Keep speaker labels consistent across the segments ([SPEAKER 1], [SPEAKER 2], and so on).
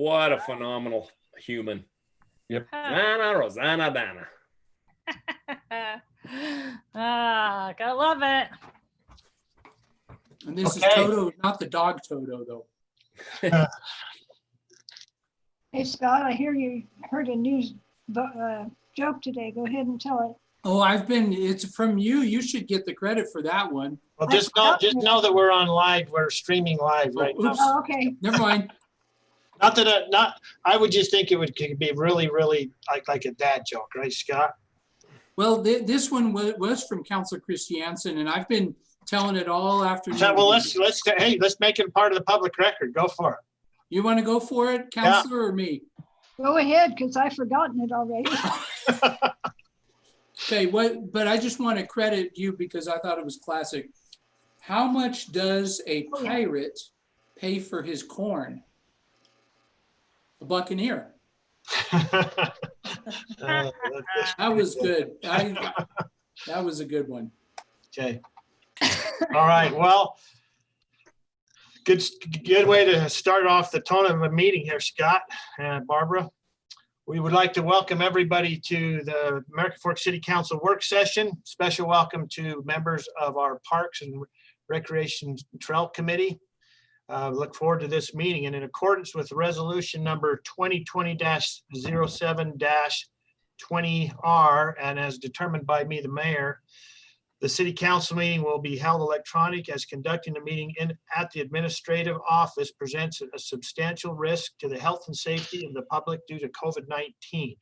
[SPEAKER 1] What a phenomenal human.
[SPEAKER 2] Yep.
[SPEAKER 1] Zana Rosanna Dana.
[SPEAKER 3] Gotta love it.
[SPEAKER 4] And this is
[SPEAKER 2] Okay.
[SPEAKER 4] Toto, not the dog Toto, though.
[SPEAKER 5] Hey, Scott, I hear you heard a news joke today. Go ahead and tell it.
[SPEAKER 4] Oh, it's from you. You should get the credit for that one.
[SPEAKER 2] Well, just know that we're on live. We're streaming live right now.
[SPEAKER 4] Oops.
[SPEAKER 5] Oh, okay.
[SPEAKER 4] Never mind.
[SPEAKER 2] Not that I would just think it could be really, really like a dad joke, right, Scott?
[SPEAKER 4] Well, this one was from Counselor Christiansen, and I've been telling it all afternoon.
[SPEAKER 2] So, well, let's make it part of the public record. Go for it.
[SPEAKER 4] You want to go for it, Counselor, or me?
[SPEAKER 5] Go ahead, because I've forgotten it already.
[SPEAKER 4] Okay, but I just want to credit you because I thought it was classic. How much does a pirate pay for his corn? A buccaneer. That was good. That was a good one.
[SPEAKER 2] Okay. All right. Well, good way to start off the tone of a meeting here, Scott and Barbara. We would like to welcome everybody to the American Fork City Council work session. Special welcome to members of our Parks and Recreation Trail Committee. Look forward to this meeting, and in accordance with resolution number 2020-07-20R, and as determined by me, the mayor, the city council meeting will be held electronic, as conducting the meeting at the administrative office presents a substantial risk to the health and safety of the public due to COVID-19.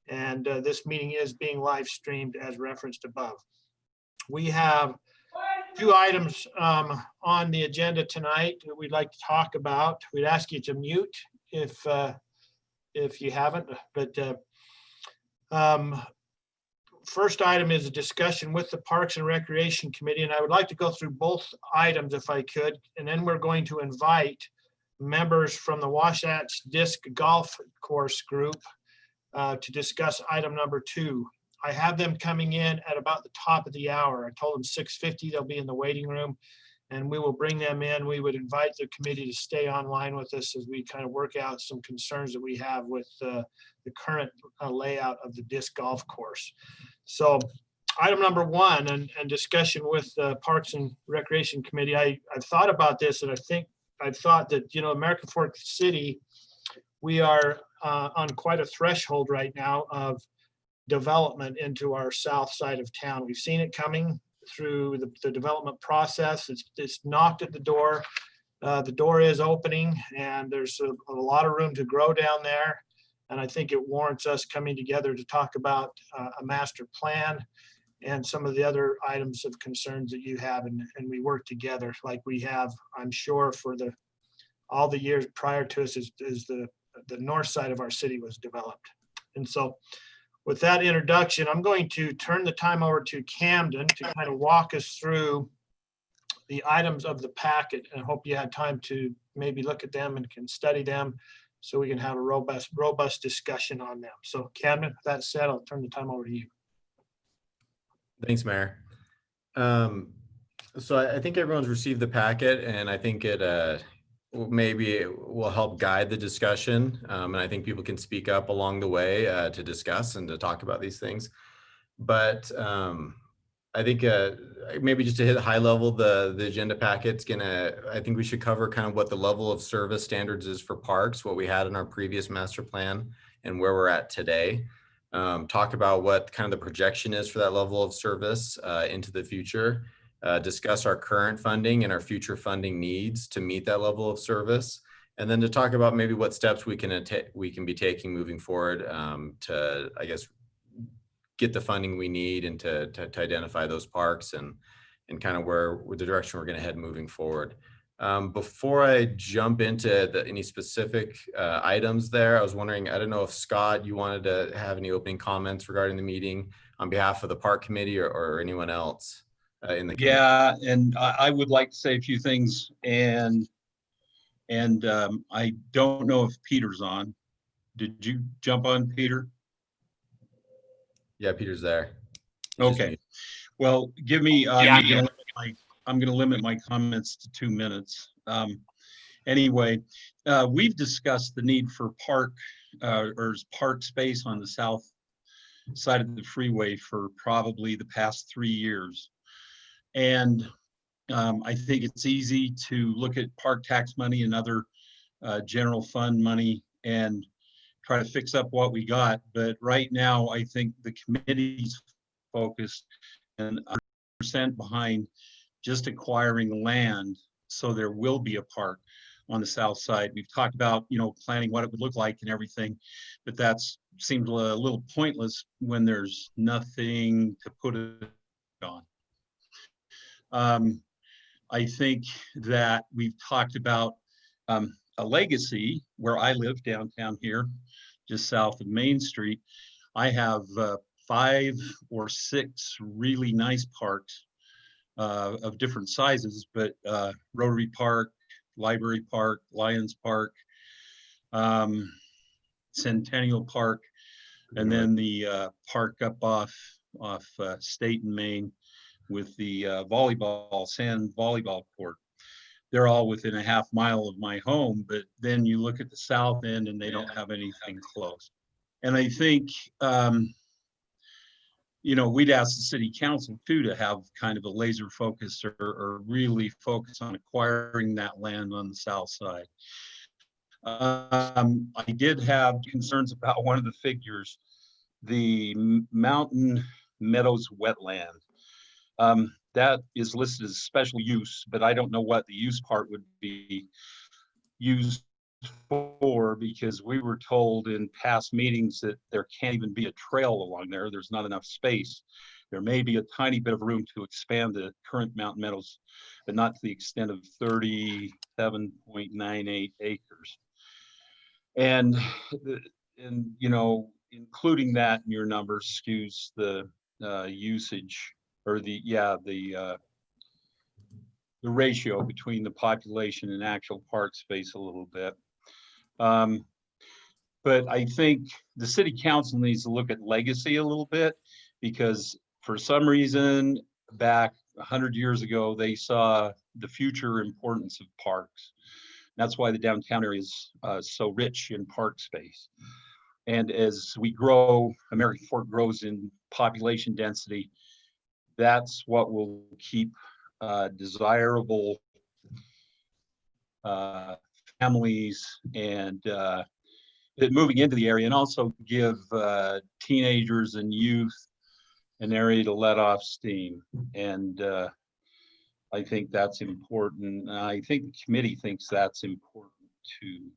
[SPEAKER 2] And this meeting is being live streamed as referenced above. We have two items on the agenda tonight that we'd like to talk about. We'd ask you to mute if you haven't, but first item is a discussion with the Parks and Recreation Committee, and I would like to go through both items if I could, and then we're going to invite members from the Wasatch Disc Golf Course Group to discuss item number 2. I have them coming in at about the top of the hour. I told them 6:50 they'll be in the waiting room, and we will bring them in. We would invite the committee to stay online with us as we kind of work out some concerns that we have with the current layout of the disc golf course. So item number 1 and discussion with the Parks and Recreation Committee. I've thought about this, and I've thought that, American Fork City, we are on quite a threshold right now of development into our south side of town. We've seen it coming through the development process. It's knocked at the door. The door is opening, and there's a lot of room to grow down there. And I think it warrants us coming together to talk about a master plan and some of the other items of concerns that you have, and we work together like we have, I'm sure, for all the years prior to us as the north side of our city was developed. And so with that introduction, I'm going to turn the time over to Camden to kind of walk us through the items of the packet, and I hope you had time to maybe look at them and can study them so we can have a robust discussion on them. So Camden, with that said, I'll turn the time over to you.
[SPEAKER 6] Thanks, Mayor. So I think everyone's received the packet, and I think it maybe will help guide the discussion. And I think people can speak up along the way to discuss and to talk about these things. But I think maybe just to hit high level, the agenda packet's I think we should cover kind of what the level of service standards is for parks, what we had in our previous master plan and where we're at today. Talk about what kind of the projection is for that level of service into the future. Discuss our current funding and our future funding needs to meet that level of service. And then to talk about maybe what steps we can be taking moving forward to, I guess, get the funding we need and to identify those parks and kind of where the direction we're going to head moving forward. Before I jump into any specific items there, I was wondering, I don't know if Scott, you wanted to have any opening comments regarding the meeting on behalf of the park committee or anyone else in the committee.
[SPEAKER 7] Yeah, and I would like to say a few things, and I don't know if Peter's on. Did you jump on, Peter?
[SPEAKER 6] Yeah, Peter's there.
[SPEAKER 7] Okay. Well, give me, I'm going to limit my comments to 2 minutes. Anyway, we've discussed the need for park space on the south side of the freeway for probably the past 3 years. And I think it's easy to look at park tax money and other general fund money and try to fix up what we got. But right now, I think the committee's focused and 100% behind just acquiring land so there will be a park on the south side. We've talked about, planning what it would look like and everything, but that's seems a little pointless when there's nothing to put it on. I think that we've talked about a legacy where I live downtown here, just south of Main Street. I have 5 or 6 really nice parks of different sizes, but Rotary Park, Library Park, Lions Park, Centennial Park, and then the park up off State and Main with the sand volleyball court. They're all within a half mile of my home, but then you look at the south end and they don't have anything close. And I think, we'd ask the city council too to have kind of a laser focus or really focus on acquiring that land on the south side. I did have concerns about one of the figures, the Mountain Meadows wetland. That is listed as special use, but I don't know what the use part would be used for, because we were told in past meetings that there can't even be a trail along there. There's not enough space. There may be a tiny bit of room to expand the current Mountain Meadows, but not to the extent of 37.98 acres. And including that in your numbers skews the usage or the ratio between the population and actual park space a little bit. But I think the city council needs to look at legacy a little bit, because for some reason back 100 years ago, they saw the future importance of parks. That's why the downtown area is so rich in park space. And as we grow, American Fork grows in population density, that's what will keep desirable families and moving into the area, and also give teenagers and youth an area to let off steam. And I think that's important. I think the committee thinks that's important too.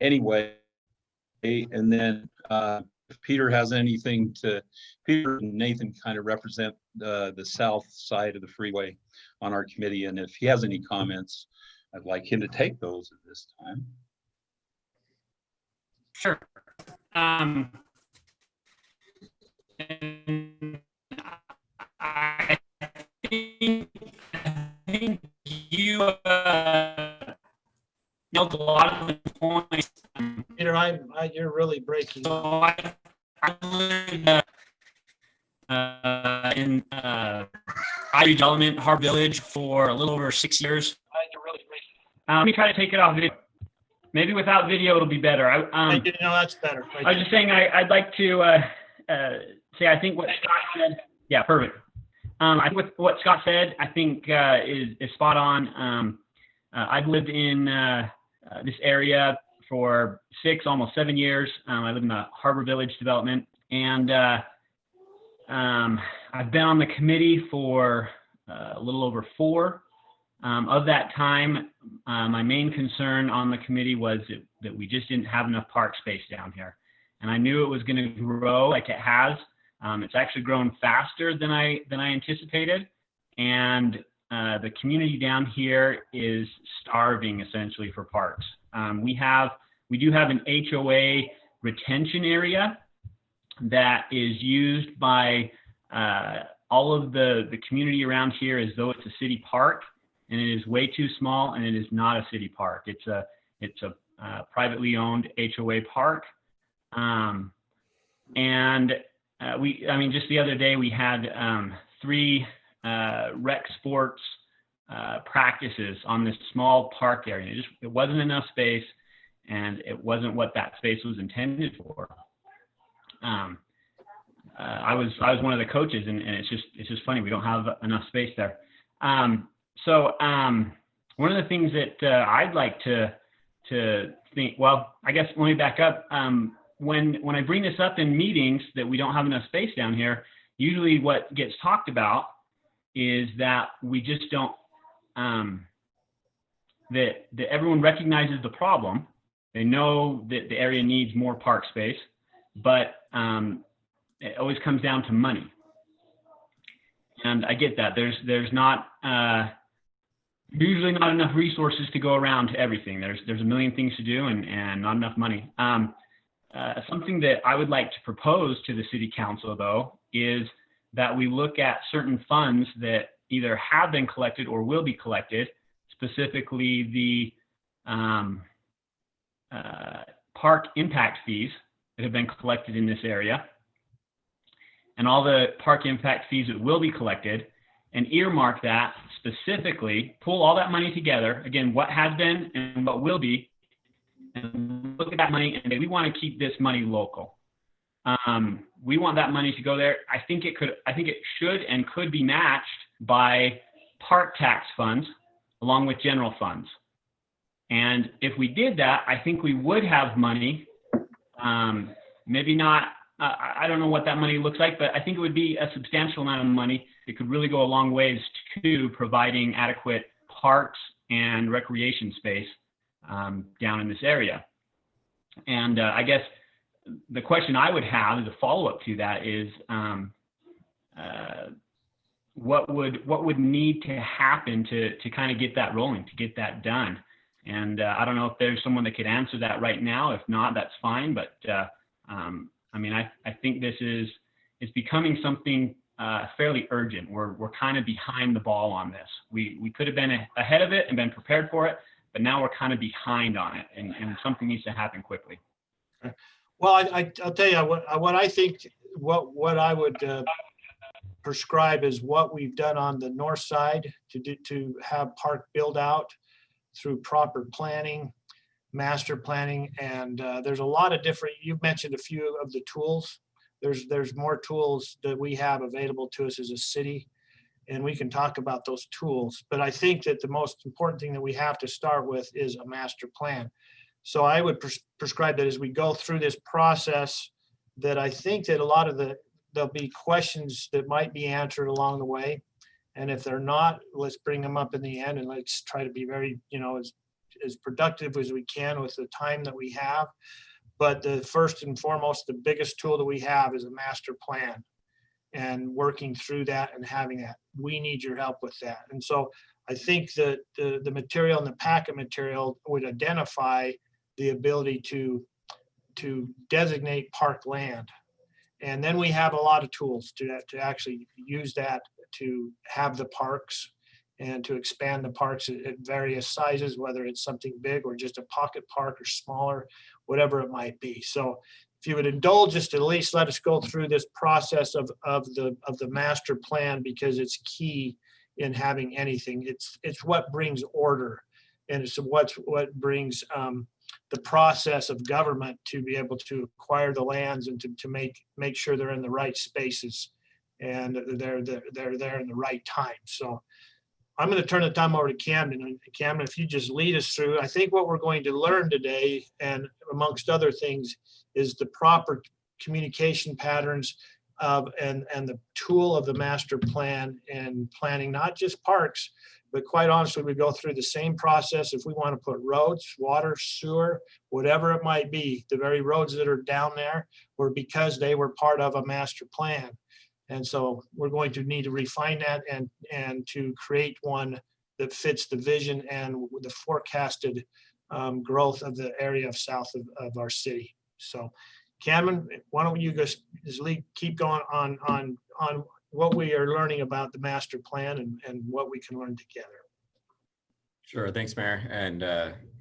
[SPEAKER 7] Anyway, and then if Peter has anything Peter and Nathan kind of represent the south side of the freeway on our committee, and if he has any comments, I'd like him to take those at this time.
[SPEAKER 8] Sure. I think you nailed a lot of the points.
[SPEAKER 2] Peter, you're really breaking.
[SPEAKER 8] So I lived in I development, Harbor Village, for a little over 6 years.
[SPEAKER 2] You're really breaking.
[SPEAKER 8] Let me try to take it off video. Maybe without video, it'll be better.
[SPEAKER 2] That's better.
[SPEAKER 8] I was just saying, I'd like to say, I think what Scott said. Yeah, perfect. I think what Scott said, I think is spot on. I've lived in this area for 6, almost 7 years. I live in the Harbor Village development, and I've been on the committee for a little over 4. Of that time, my main concern on the committee was that we just didn't have enough park space down here. And I knew it was going to grow like it has. It's actually grown faster than I anticipated. And the community down here is starving essentially for parks. We do have an HOA retention area that is used by all of the community around here as though it's a city park, and it is way too small, and it is not a city park. It's a privately owned HOA park. Just the other day we had 3 rec sports practices on this small park area. It wasn't enough space, and it wasn't what that space was intended for. I was one of the coaches, and it's just funny, we don't have enough space there. So one of the things that I'd like to think, well, I guess let me back up. When I bring this up in meetings that we don't have enough space down here, usually what gets talked about is that we just don't, that everyone recognizes the problem. They know that the area needs more park space, but it always comes down to money. And I get that. There's not usually not enough resources to go around to everything. There's a million things to do and not enough money. Something that I would like to propose to the city council, though, is that we look at certain funds that either have been collected or will be collected, specifically the park impact fees that have been collected in this area, and all the park impact fees that will be collected, and earmark that specifically, pull all that money together, again, what has been and what will be, and look at that money and say, we want to keep this money local. We want that money to go there. I think it should and could be matched by park tax funds along with general funds. And if we did that, I think we would have money, maybe not, I don't know what that money looks like, but I think it would be a substantial amount of money. It could really go a long ways to providing adequate parks and recreation space down in this area. And I guess the question I would have as a follow-up to that is, what would need to happen to kind of get that rolling, to get that done? And I don't know if there's someone that could answer that right now. If not, that's fine. But I mean, I think it's becoming something fairly urgent. We're kind of behind the ball on this. We could have been ahead of it and been prepared for it, but now we're kind of behind on it, and something needs to happen quickly.
[SPEAKER 2] Well, I'll tell you what I think, what I would prescribe is what we've done on the north side to have park build out through proper planning, master planning, and there's a lot of different, you've mentioned a few of the tools. There's more tools that we have available to us as a city, and we can talk about those tools. But I think that the most important thing that we have to start with is a master plan. So I would prescribe that as we go through this process, that I think that a lot of there'll be questions that might be answered along the way. And if they're not, let's bring them up in the end, and let's try to be very, as productive as we can with the time that we have. But the first and foremost, the biggest tool that we have is a master plan, and working through that and having that. We need your help with that. And so I think that the material and the packet material would identify the ability to designate park land. And then we have a lot of tools to actually use that to have the parks and to expand the parks at various sizes, whether it's something big or just a pocket park or smaller, whatever it might be. So if you would indulge us to at least let us go through this process of the master plan, because it's key in having anything. It's what brings order, and it's what brings the process of government to be able to acquire the lands and to make sure they're in the right spaces and they're there in the right time. So I'm going to turn the time over to Camden. And Camden, if you just lead us through, I think what we're going to learn today, and amongst other things, is the proper communication patterns and the tool of the master plan and planning, not just parks, but quite honestly, we go through the same process if we want to put roads, water, sewer, whatever it might be. The very roads that are down there were because they were part of a master plan. And so we're going to need to refine that and to create one that fits the vision and the forecasted growth of the area of south of our city. So Cameron, why don't you just keep going on what we are learning about the master plan and what we can learn together.
[SPEAKER 6] Sure. Thanks, Mayor, and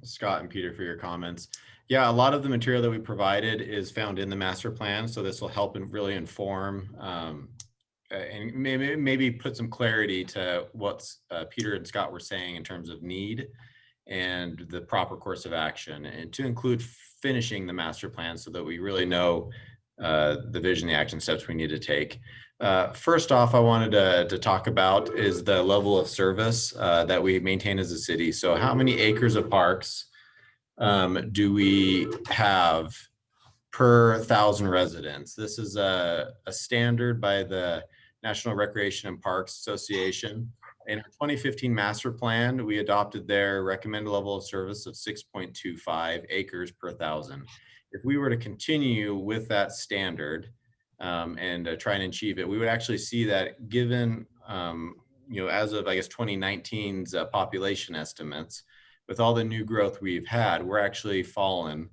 [SPEAKER 6] Scott and Peter for your comments. Yeah, a lot of the material that we provided is found in the master plan. So this will help and really inform and maybe put some clarity to what Peter and Scott were saying in terms of need and the proper course of action, and to include finishing the master plan so that we really know the vision, the action steps we need to take. First off, I wanted to talk about is the level of service that we maintain as a city. So how many acres of parks do we have per 1,000 residents? This is a standard by the National Recreation and Parks Association. In our 2015 master plan, we adopted their recommended level of service of 6.25 acres per 1,000. If we were to continue with that standard and try and achieve it, we would actually see that given, as of, I guess, 2019's population estimates, with all the new growth we've had, we're actually fallen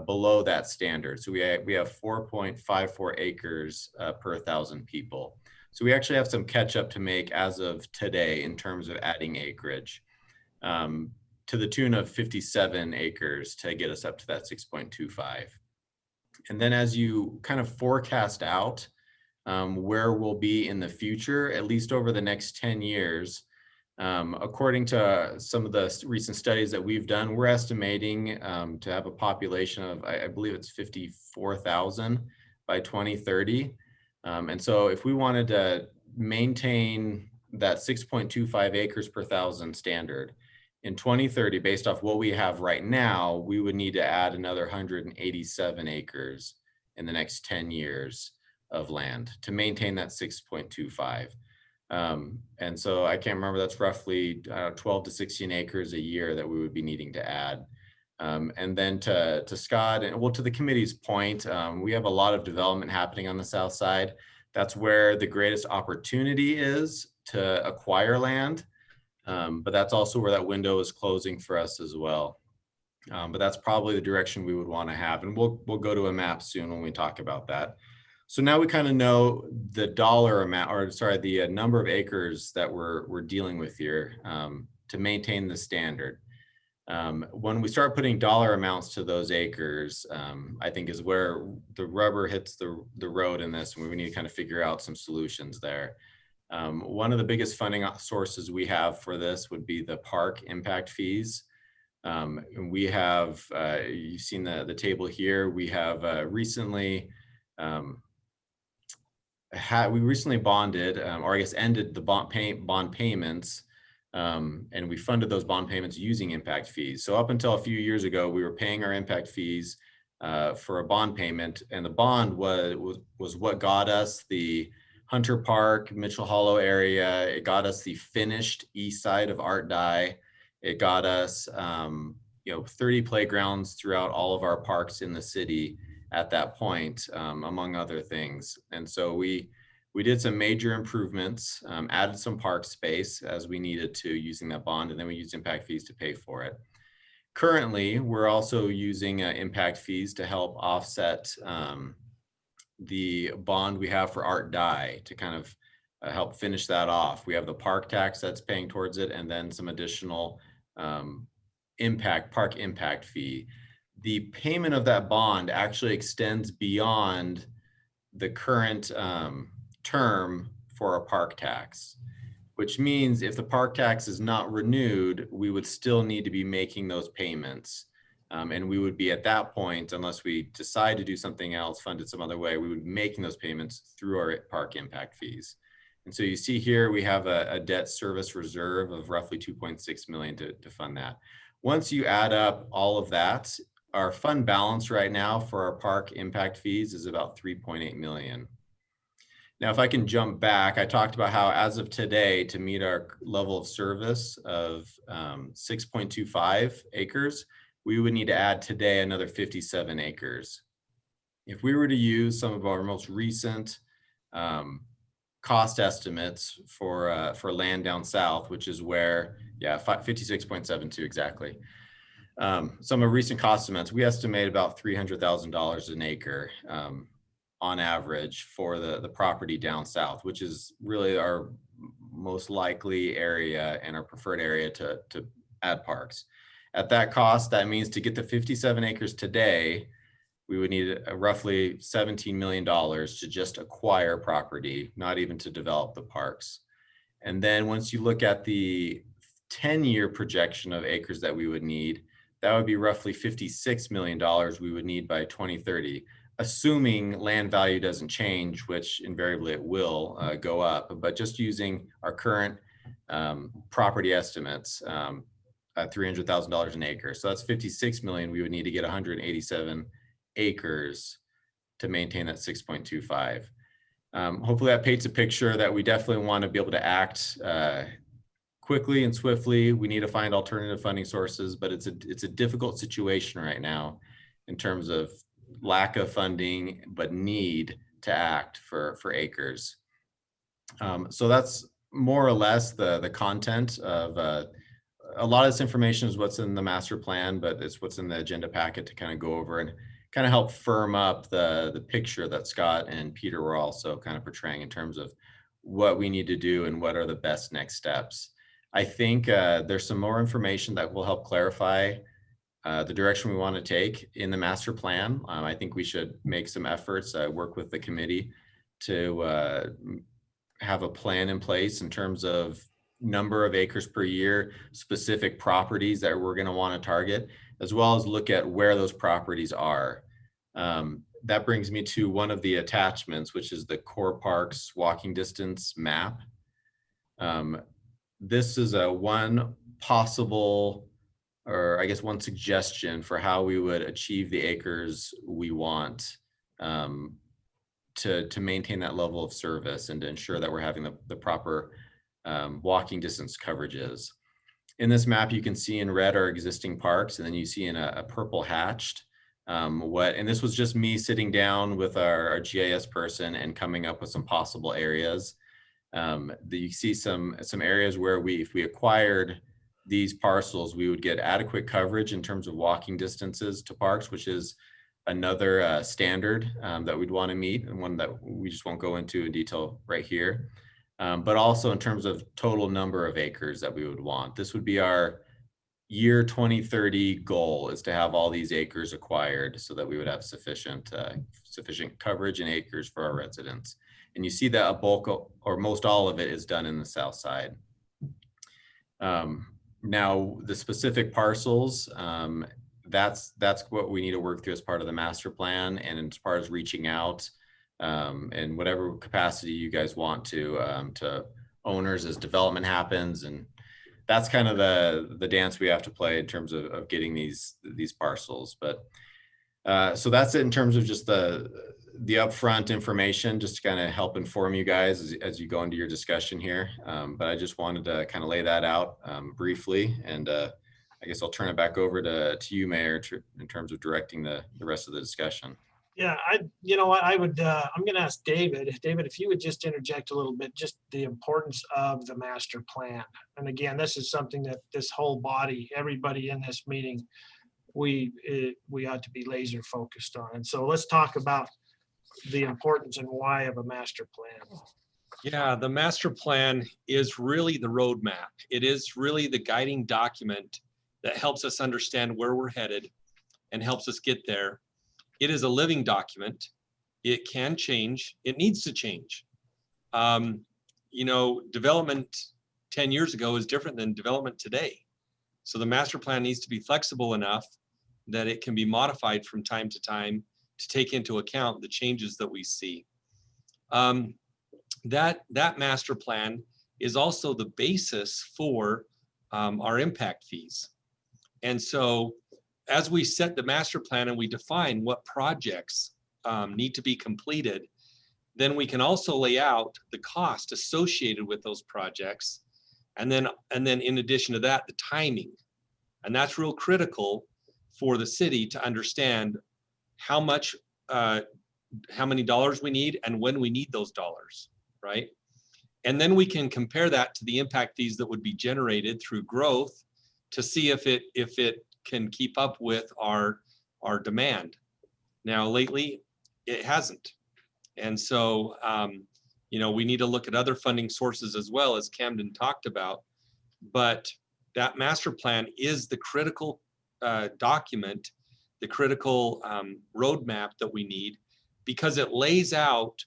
[SPEAKER 6] below that standard. So we have 4.54 acres per 1,000 people. So we actually have some catch up to make as of today in terms of adding acreage to the tune of 57 acres to get us up to that 6.25. And then as you kind of forecast out where we'll be in the future, at least over the next 10 years, according to some of the recent studies that we've done, we're estimating to have a population of, I believe it's 54,000 by 2030. And so if we wanted to maintain that 6.25 acres per 1,000 standard in 2030, based off what we have right now, we would need to add another 187 acres in the next 10 years of land to maintain that 6.25. And so I can't remember, that's roughly 12 to 16 acres a year that we would be needing to add. And then to Scott and to the committee's point, we have a lot of development happening on the south side. That's where the greatest opportunity is to acquire land. But that's also where that window is closing for us as well. But that's probably the direction we would want to have. And we'll go to a map soon when we talk about that. So now we kind of know the dollar amount, or sorry, the number of acres that we're dealing with here to maintain the standard. When we start putting dollar amounts to those acres, I think is where the rubber hits the road in this, and we need to kind of figure out some solutions there. One of the biggest funding sources we have for this would be the park impact fees. And we have, you've seen the table here, we have recently, we recently bonded, or I guess ended the bond payments, and we funded those bond payments using impact fees. So up until a few years ago, we were paying our impact fees for a bond payment, and the bond was what got us the Hunter Park, Mitchell Hollow area. It got us the finished east side of Art Dye. It got us 30 playgrounds throughout all of our parks in the city at that point, among other things. And so we did some major improvements, added some park space as we needed to using that bond, and then we used impact fees to pay for it. Currently, we're also using impact fees to help offset the bond we have for Art Dye to kind of help finish that off. We have the park tax that's paying towards it, and then some additional park impact fee. The payment of that bond actually extends beyond the current term for a park tax, which means if the park tax is not renewed, we would still need to be making those payments. And we would be at that point, unless we decide to do something else, fund it some other way, we would be making those payments through our park impact fees. And so you see here, we have a debt service reserve of roughly 2.6 million to fund that. Once you add up all of that, our fund balance right now for our park impact fees is about 3.8 million. Now, if I can jump back, I talked about how as of today, to meet our level of service of 6.25 acres, we would need to add today another 57 acres. If we were to use some of our most recent cost estimates for land down south, which is where, 56.72 exactly. Some of recent cost estimates, we estimate about $300,000 an acre on average for the property down south, which is really our most likely area and our preferred area to add parks. At that cost, that means to get the 57 acres today, we would need roughly $17 million to just acquire property, not even to develop the parks. And then once you look at the 10-year projection of acres that we would need, that would be roughly $56 million we would need by 2030, assuming land value doesn't change, which invariably it will go up, but just using our current property estimates, $300,000 an acre. So that's 56 million. We would need to get 187 acres to maintain that 6.25. Hopefully that paints a picture that we definitely want to be able to act quickly and swiftly. We need to find alternative funding sources, but it's a difficult situation right now in terms of lack of funding, but need to act for acres. So that's more or less the content of a lot of this information is what's in the master plan, but it's what's in the agenda packet to kind of go over and kind of help firm up the picture that Scott and Peter were also kind of portraying in terms of what we need to do and what are the best next steps. I think there's some more information that will help clarify the direction we want to take in the master plan. I think we should make some efforts, work with the committee to have a plan in place in terms of number of acres per year, specific properties that we're going to want to target, as well as look at where those properties are. That brings me to one of the attachments, which is the Core Parks walking distance map. This is one possible, or I guess one suggestion for how we would achieve the acres we want to maintain that level of service and to ensure that we're having the proper walking distance coverages. In this map, you can see in red our existing parks, and then you see in a purple hatched and this was just me sitting down with our GIS person and coming up with some possible areas. You see some areas where if we acquired these parcels, we would get adequate coverage in terms of walking distances to parks, which is another standard that we'd want to meet, and one that we just won't go into in detail right here. But also in terms of total number of acres that we would want. This would be our year 2030 goal, is to have all these acres acquired so that we would have sufficient coverage and acres for our residents. And you see that a bulk or most all of it is done in the south side. Now the specific parcels, that's what we need to work through as part of the master plan, and as far as reaching out in whatever capacity you guys want to owners as development happens. And that's kind of the dance we have to play in terms of getting these parcels. But so that's it in terms of just the upfront information, just to kind of help inform you guys as you go into your discussion here. But I just wanted to kind of lay that out briefly, and I guess I'll turn it back over to you, Mayor, in terms of directing the rest of the discussion.
[SPEAKER 2] Yeah, you know what, I'm going to ask David. David, if you would just interject a little bit, just the importance of the master plan. And again, this is something that this whole body, everybody in this meeting, we ought to be laser focused on. And so let's talk about the importance and why of a master plan.
[SPEAKER 9] Yeah, the master plan is really the roadmap. It is really the guiding document that helps us understand where we're headed and helps us get there. It is a living document. It can change. It needs to change. You know, development 10 years ago is different than development today. So the master plan needs to be flexible enough that it can be modified from time to time to take into account the changes that we see. That master plan is also the basis for our impact fees. And so as we set the master plan and we define what projects need to be completed, then we can also lay out the cost associated with those projects. And then in addition to that, the timing. And that's real critical for the city to understand how many dollars we need and when we need those dollars, right? And then we can compare that to the impact fees that would be generated through growth to see if it can keep up with our demand. Now, lately, it hasn't. And so, you know, we need to look at other funding sources as well, as Camden talked about. But that master plan is the critical document the critical roadmap that we need, because it lays out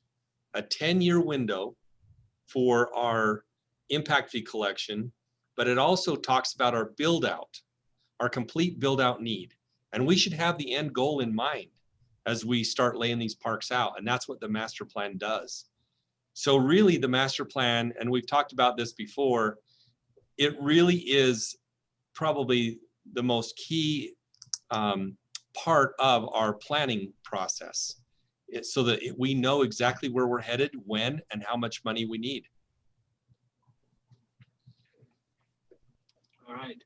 [SPEAKER 9] a 10-year window for our impact fee collection, but it also talks about our build out, our complete build out need. And we should have the end goal in mind as we start laying these parks out. And that's what the master plan does. So really the master plan, and we've talked about this before, it really is probably the most key part of our planning process. So that we know exactly where we're headed, when, and how much money we need.
[SPEAKER 2] All right.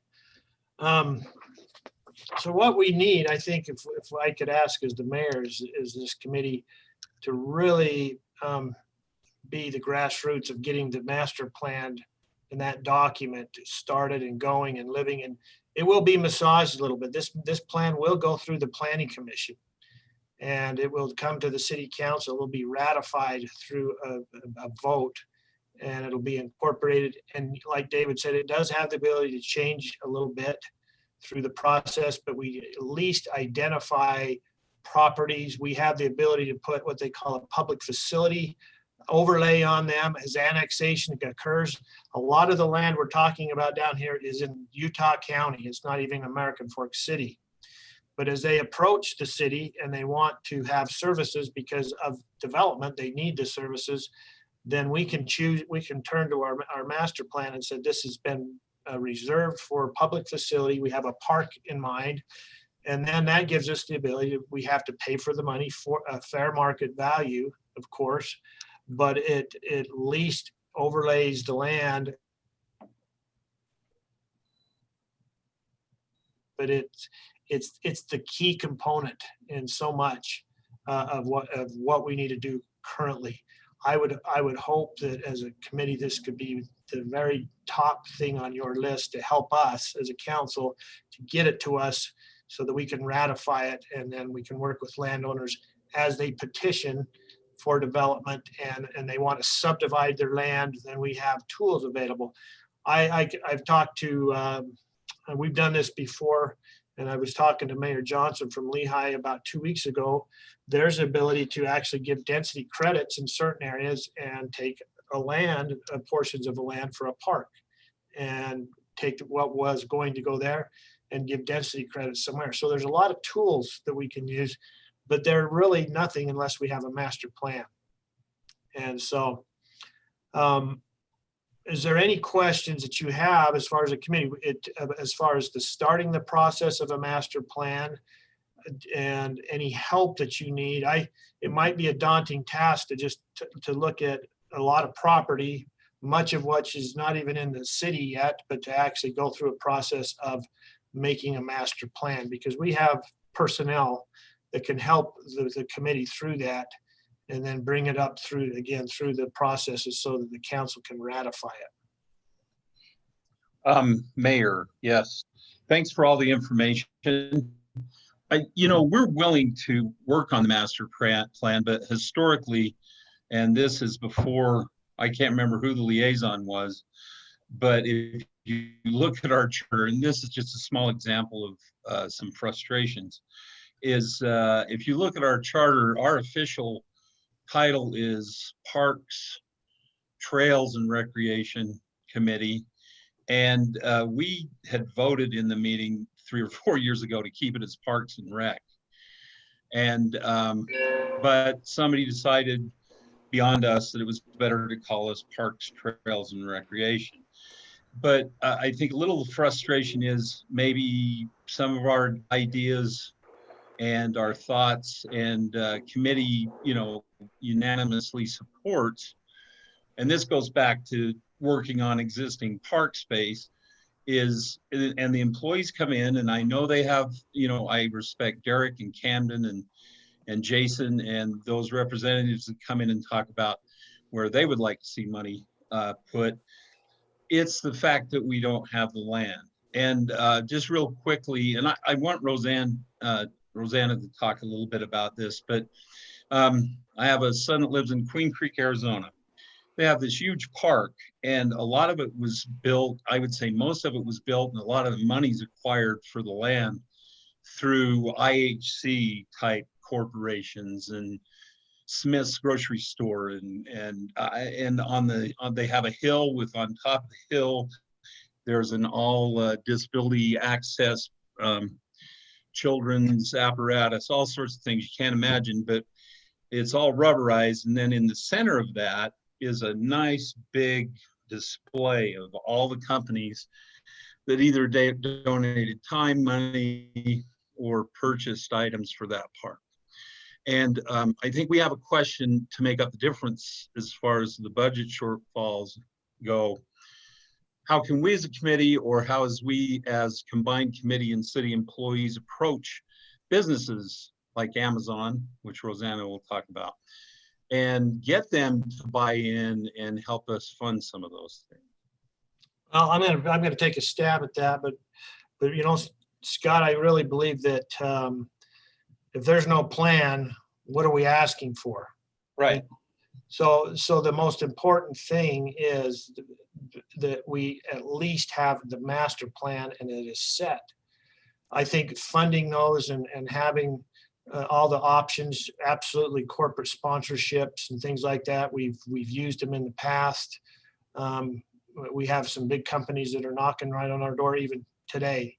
[SPEAKER 2] So what we need, I think, if I could ask as the mayor, is this committee to really be the grassroots of getting the master plan and that document started and going and living. And it will be massaged a little bit. This plan will go through the planning commission and it will come to the city council. It will be ratified through a vote and it'll be incorporated. And like David said, it does have the ability to change a little bit through the process, but we at least identify properties. We have the ability to put what they call a public facility overlay on them as annexation occurs. A lot of the land we're talking about down here is in Utah County. It's not even American Fork City. But as they approach the city and they want to have services because of development, they need the services, then we can choose, we can turn to our master plan and say, this has been reserved for public facility. We have a park in mind. And then that gives us the ability we have to pay for the money for a fair market value, of course, but it at least overlays the land. But it's the key component in so much of what we need to do currently. I would hope that as a committee, this could be the very top thing on your list to help us as a council to get it to us so that we can ratify it, and then we can work with landowners as they petition for development and they want to subdivide their land. Then we have tools available. I've talked to, we've done this before, and I was talking to Mayor Johnson from Lehigh about 2 weeks ago. There's ability to actually give density credits in certain areas and take portions of a land for a park and take what was going to go there and give density credits somewhere. So there's a lot of tools that we can use, but they're really nothing unless we have a master plan. And so, is there any questions that you have as far as a committee, as far as starting the process of a master plan and any help that you need? It might be a daunting task to just to look at a lot of property, much of which is not even in the city yet, but to actually go through a process of making a master plan, because we have personnel that can help the committee through that and then bring it up through the processes so that the council can ratify it.
[SPEAKER 7] Mayor, yes. Thanks for all the information. We're willing to work on the master plan, but historically, and this is before, I can't remember who the liaison was, but if you look at our charter, and this is just a small example of some frustrations, is if you look at our charter, our official title is Parks, Trails and Recreation Committee. And we had voted in the meeting 3 or 4 years ago to keep it as Parks and Rec. And, but somebody decided beyond us that it was better to call us Parks, Trails and Recreation. But I think a little frustration is maybe some of our ideas and our thoughts and committee, unanimously supports. And this goes back to working on existing park space and the employees come in, and I know they have, I respect Derek and Camden and Jason and those representatives that come in and talk about where they would like to see money put. It's the fact that we don't have the land. And just real quickly, and I want Rosanna to talk a little bit about this, but I have a son that lives in Queen Creek, Arizona. They have this huge park, and a lot of it was built, I would say most of it was built, and a lot of the money's acquired for the land through IHC type corporations and Smith's grocery store and they have a hill with, on top of the hill, there's an all disability access children's apparatus, all sorts of things you can't imagine, but it's all rubberized. And then in the center of that is a nice big display of all the companies that either donated time, money, or purchased items for that park. And I think we have a question to make up the difference as far as the budget shortfalls go. How can we as a committee, or how as we as combined committee and city employees approach businesses like Amazon, which Rosanna will talk about, and get them to buy in and help us fund some of those things?
[SPEAKER 2] Well, I'm gonna take a stab at that, but you know, Scott, I really believe that if there's no plan, what are we asking for?
[SPEAKER 7] Right.
[SPEAKER 2] So the most important thing is that we at least have the master plan and it is set. I think funding those and having all the options, absolutely corporate sponsorships and things like that. We've used them in the past. We have some big companies that are knocking right on our door even today,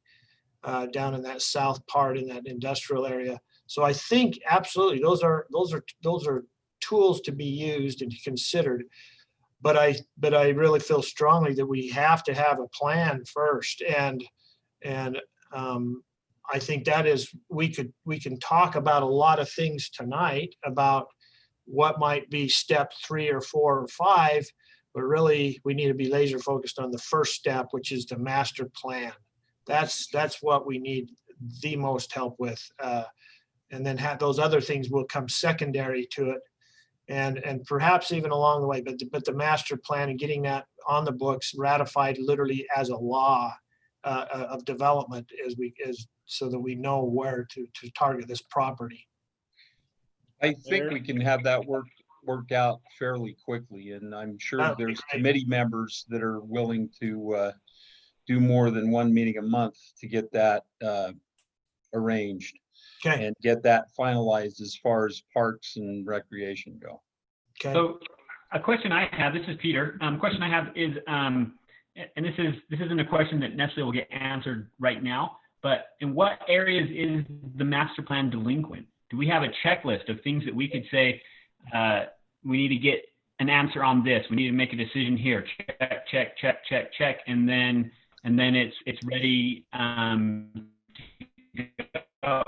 [SPEAKER 2] down in that south part in that industrial area. So I think absolutely those are tools to be used and considered. But I really feel strongly that we have to have a plan first, and I think that is, we can talk about a lot of things tonight about what might be step 3 or 4 or 5, but really we need to be laser focused on the first step, which is the master plan. That's what we need the most help with, and then have those other things will come secondary to it, and perhaps even along the way. But the master plan and getting that on the books, ratified literally as a law of development, so that we know where to target this property.
[SPEAKER 7] I think we can have that worked out fairly quickly, and I'm sure there's committee members that are willing to do more than one meeting a month to get that arranged.
[SPEAKER 2] Okay.
[SPEAKER 7] And get that finalized as far as parks and recreation go.
[SPEAKER 2] Okay.
[SPEAKER 8] So a question I have, this is Peter. Question I have is, and this isn't a question that necessarily will get answered right now, but in what areas is the master plan delinquent? Do we have a checklist of things that we could say, we need to get an answer on this, we need to make a decision here, check, and then it's ready to go?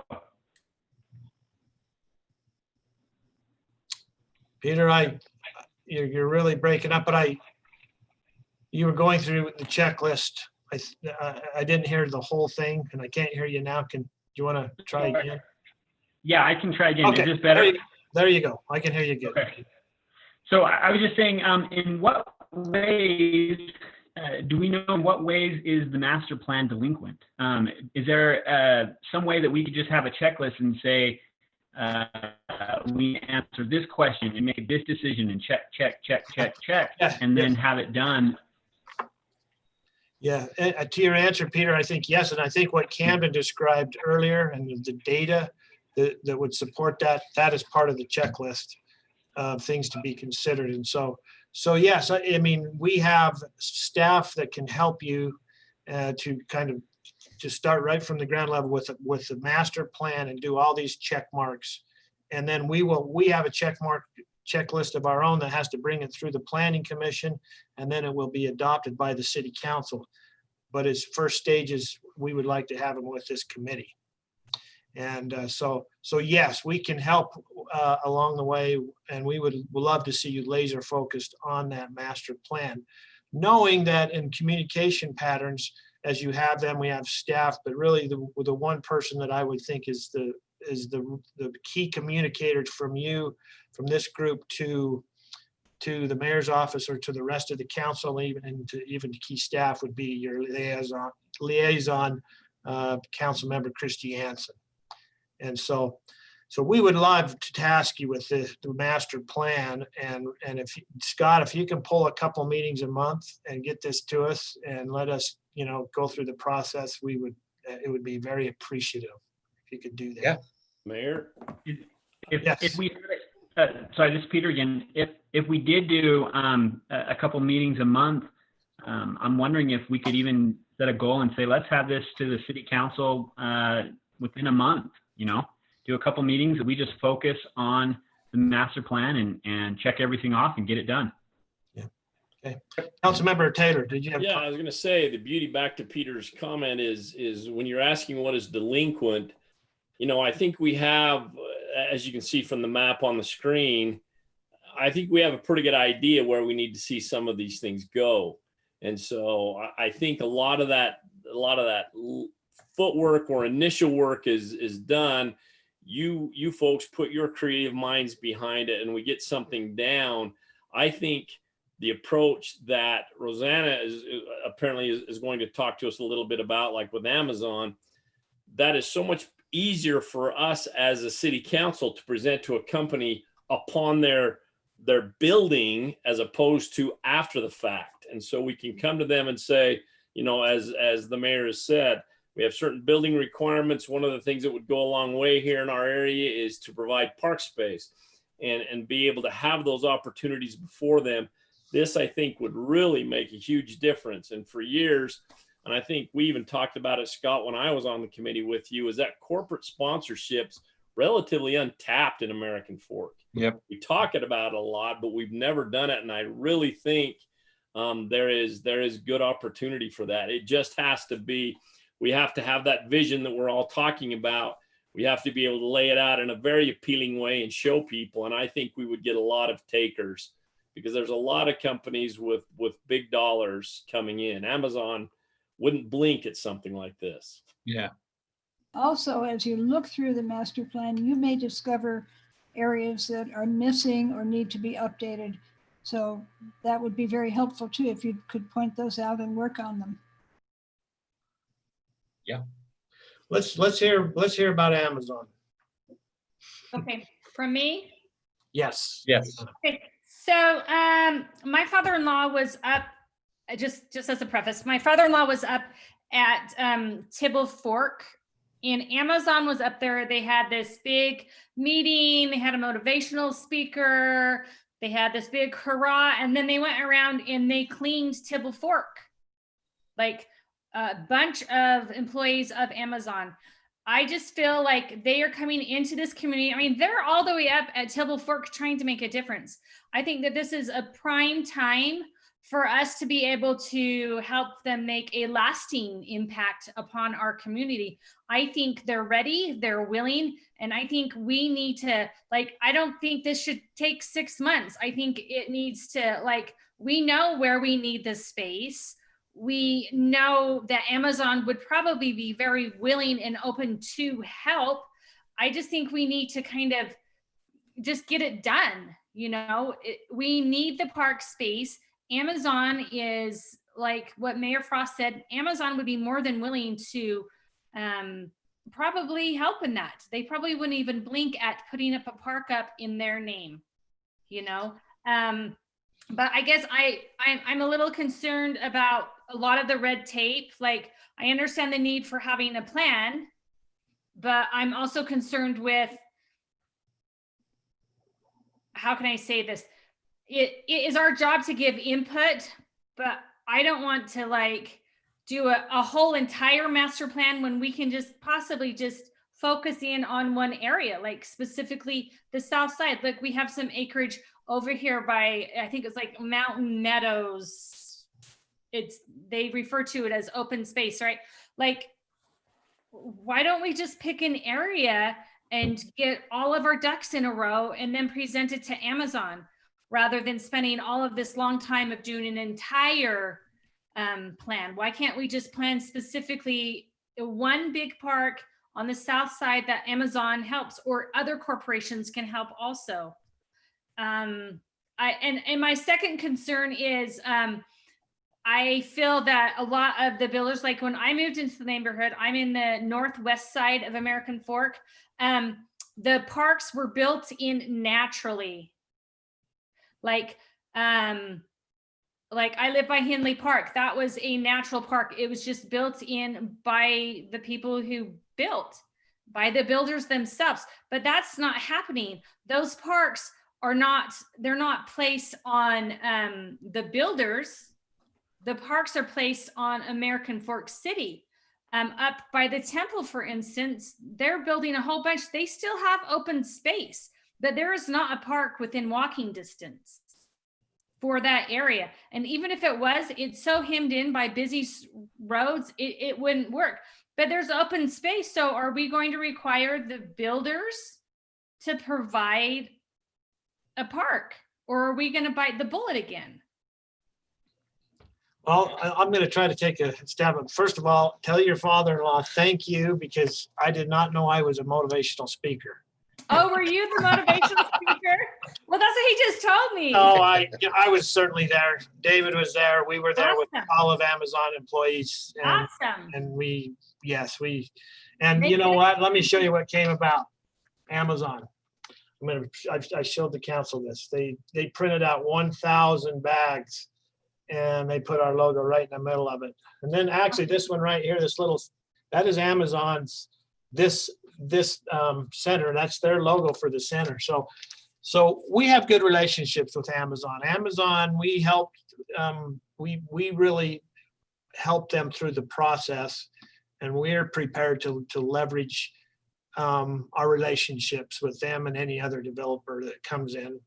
[SPEAKER 2] Peter, you're really breaking up, but you were going through the checklist. I didn't hear the whole thing, and I can't hear you now. Do you want to try again?
[SPEAKER 8] Yeah, I can try again.
[SPEAKER 2] Okay.
[SPEAKER 8] Is this better?
[SPEAKER 2] There you go. I can hear you good.
[SPEAKER 8] Okay. So I was just saying, in what ways, do we know in what ways is the master plan delinquent? Is there some way that we could just have a checklist and say, we answer this question and make this decision and check,
[SPEAKER 2] Yeah,
[SPEAKER 8] and then have it done?
[SPEAKER 2] Yeah, to your answer, Peter, I think yes. And I think what Camden described earlier and the data that would support that is part of the checklist of things to be considered. And so yes, I mean, we have staff that can help you to kind of just start right from the ground level with the master plan and do all these check marks. And then we have a checklist of our own that has to bring it through the planning commission, and then it will be adopted by the city council. But as first stages, we would like to have them with this committee. And so yes, we can help along the way, and we would love to see you laser focused on that master plan, knowing that in communication patterns, as you have them, we have staff, but really the one person that I would think is the key communicator from this group to the mayor's office or to the rest of the council, even to key staff, would be your liaison council member Christy Hansen. And so we would love to task you with the master plan, and if Scott, if you can pull a couple meetings a month and get this to us and let us, go through the process, it would be very appreciative. if you could do that.
[SPEAKER 7] Yeah.
[SPEAKER 1] Mayor?
[SPEAKER 2] Yes.
[SPEAKER 8] If we, sorry, this is Peter again. If we did do a couple meetings a month, I'm wondering if we could even set a goal and say, let's have this to the city council within a month, you know, do a couple meetings that we just focus on the master plan and check everything off and get it done.
[SPEAKER 2] Councilmember Taylor, did you have?
[SPEAKER 1] Yeah, I was gonna say, the beauty, back to Peter's comment, is when you're asking what is delinquent, you know, I think we have, as you can see from the map on the screen, I think we have a pretty good idea where we need to see some of these things go. And so I think a lot of that footwork or initial work is done. You folks put your creative minds behind it and we get something down. I think the approach that Rosanna is apparently going to talk to us a little bit about, like with Amazon, that is so much easier for us as a city council to present to a company upon their building as opposed to after the fact. And so we can come to them and say, you know, as the mayor has said, we have certain building requirements. One of the things that would go a long way here in our area is to provide park space and be able to have those opportunities before them. This, I think, would really make a huge difference. And for years, and I think we even talked about it, Scott, when I was on the committee with you, is that corporate sponsorships relatively untapped in American Fork.
[SPEAKER 7] Yep.
[SPEAKER 1] We talk about it a lot, but we've never done it. And I really think there is good opportunity for that. It just has to be, we have to have that vision that we're all talking about. We have to be able to lay it out in a very appealing way and show people. And I think we would get a lot of takers, because there's a lot of companies with big dollars coming in. Amazon wouldn't blink at something like this.
[SPEAKER 7] Yeah.
[SPEAKER 5] Also, as you look through the master plan, you may discover areas that are missing or need to be updated. So that would be very helpful too, if you could point those out and work on them.
[SPEAKER 7] Yeah.
[SPEAKER 2] Let's hear about Amazon.
[SPEAKER 3] Okay, from me?
[SPEAKER 2] Yes.
[SPEAKER 7] Yes.
[SPEAKER 3] Okay, so my father-in-law was up, just as a preface, my father-in-law was up at Tibble Fork, and Amazon was up there. They had this big meeting, they had a motivational speaker, they had this big hurrah, and then they went around and they cleaned Tibble Fork. Like a bunch of employees of Amazon. I just feel like they are coming into this community. I mean, they're all the way up at Tibble Fork trying to make a difference. I think that this is a prime time for us to be able to help them make a lasting impact upon our community. I think they're ready, they're willing, and I think we need to, like, I don't think this should take 6 months. I think it needs to, like, we know where we need this space. We know that Amazon would probably be very willing and open to help. I just think we need to kind of just get it done. You know, we need the park space. Amazon is, like what Mayor Frost said, Amazon would be more than willing to probably help in that. They probably wouldn't even blink at putting up a park up in their name, you know? But I guess I'm a little concerned about a lot of the red tape. Like, I understand the need for having a plan, but I'm also concerned with, how can I say this? It is our job to give input, but I don't want to like do a whole entire master plan when we can just possibly just focus in on one area, like specifically the south side. Look, we have some acreage over here by, I think it's like Mountain Meadows. They refer to it as open space, right? Like, why don't we just pick an area and get all of our ducks in a row and then present it to Amazon, rather than spending all of this long time of doing an entire plan? Why can't we just plan specifically one big park on the south side that Amazon helps, or other corporations can help also? And my second concern is, I feel that a lot of the builders, like when I moved into the neighborhood, I'm in the northwest side of American Fork. The parks were built in naturally. Like I live by Henley Park. That was a natural park. It was just built in by the people who built by the builders themselves, but that's not happening. Those parks are not, they're not placed on the builders. The parks are placed on American Fork City. Up by the temple, for instance, they're building a whole bunch. They still have open space, but there is not a park within walking distance for that area. And even if it was, it's so hemmed in by busy roads, it wouldn't work. But there's open space. So are we going to require the builders to provide a park, or are we going to bite the bullet again?
[SPEAKER 2] Well, I'm going to try to take a stab at, first of all, tell your father-in-law, thank you, because I did not know I was a motivational speaker.
[SPEAKER 3] Oh, were you the motivational speaker? Well, that's what he just told me.
[SPEAKER 2] Oh, I was certainly there. David was there. We were there with
[SPEAKER 3] Awesome.
[SPEAKER 2] all of Amazon employees.
[SPEAKER 3] Awesome.
[SPEAKER 2] And and you know what? Let me show you what came about. Amazon. I showed the council this. They printed out 1,000 bags and they put our logo right in the middle of it. And then actually this one right here, that is Amazon's, this center, that's their logo for the center. So we have good relationships with Amazon. Amazon, we helped, we really helped them through the process, and we're prepared to leverage our relationships with them and any other developer that comes in.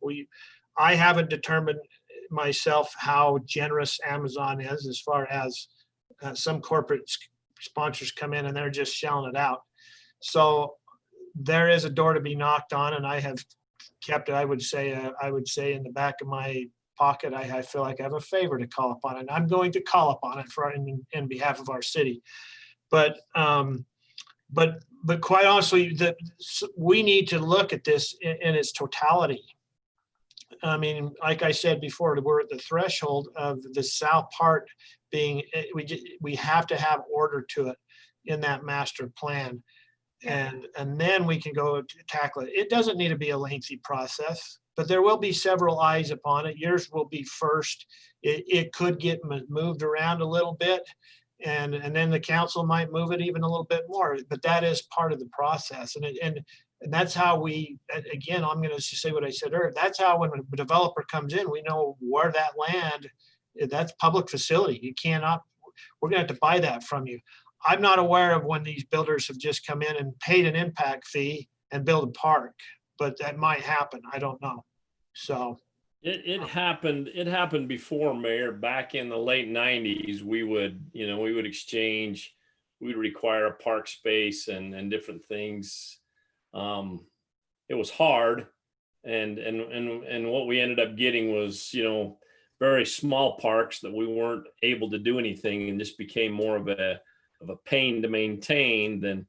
[SPEAKER 2] I haven't determined myself how generous Amazon is as far as some corporate sponsors come in and they're just shelling it out. So there is a door to be knocked on, and I have kept it, I would say in the back of my pocket, I feel like I have a favor to call upon, and I'm going to call upon it in behalf of our city. But quite honestly, we need to look at this in its totality. I mean, like I said before, we're at the threshold of the south part being, we have to have order to it in that master plan. And then we can go to tackle it. It doesn't need to be a lengthy process, but there will be several eyes upon it. Yours will be first. It could get moved around a little bit, and then the council might move it even a little bit more, but that is part of the process. And that's how we, again, I'm going to say what I said earlier. That's how when a developer comes in, we know where that land, that's public facility. You cannot, we're going to have to buy that from you. I'm not aware of when these builders have just come in and paid an impact fee and build a park, but that might happen. I don't know. So
[SPEAKER 1] it happened before, Mayor. Back in the late 90s, we would exchange, we'd require a park space and different things. It was hard, and what we ended up getting was, very small parks that we weren't able to do anything, and just became more of a pain to maintain than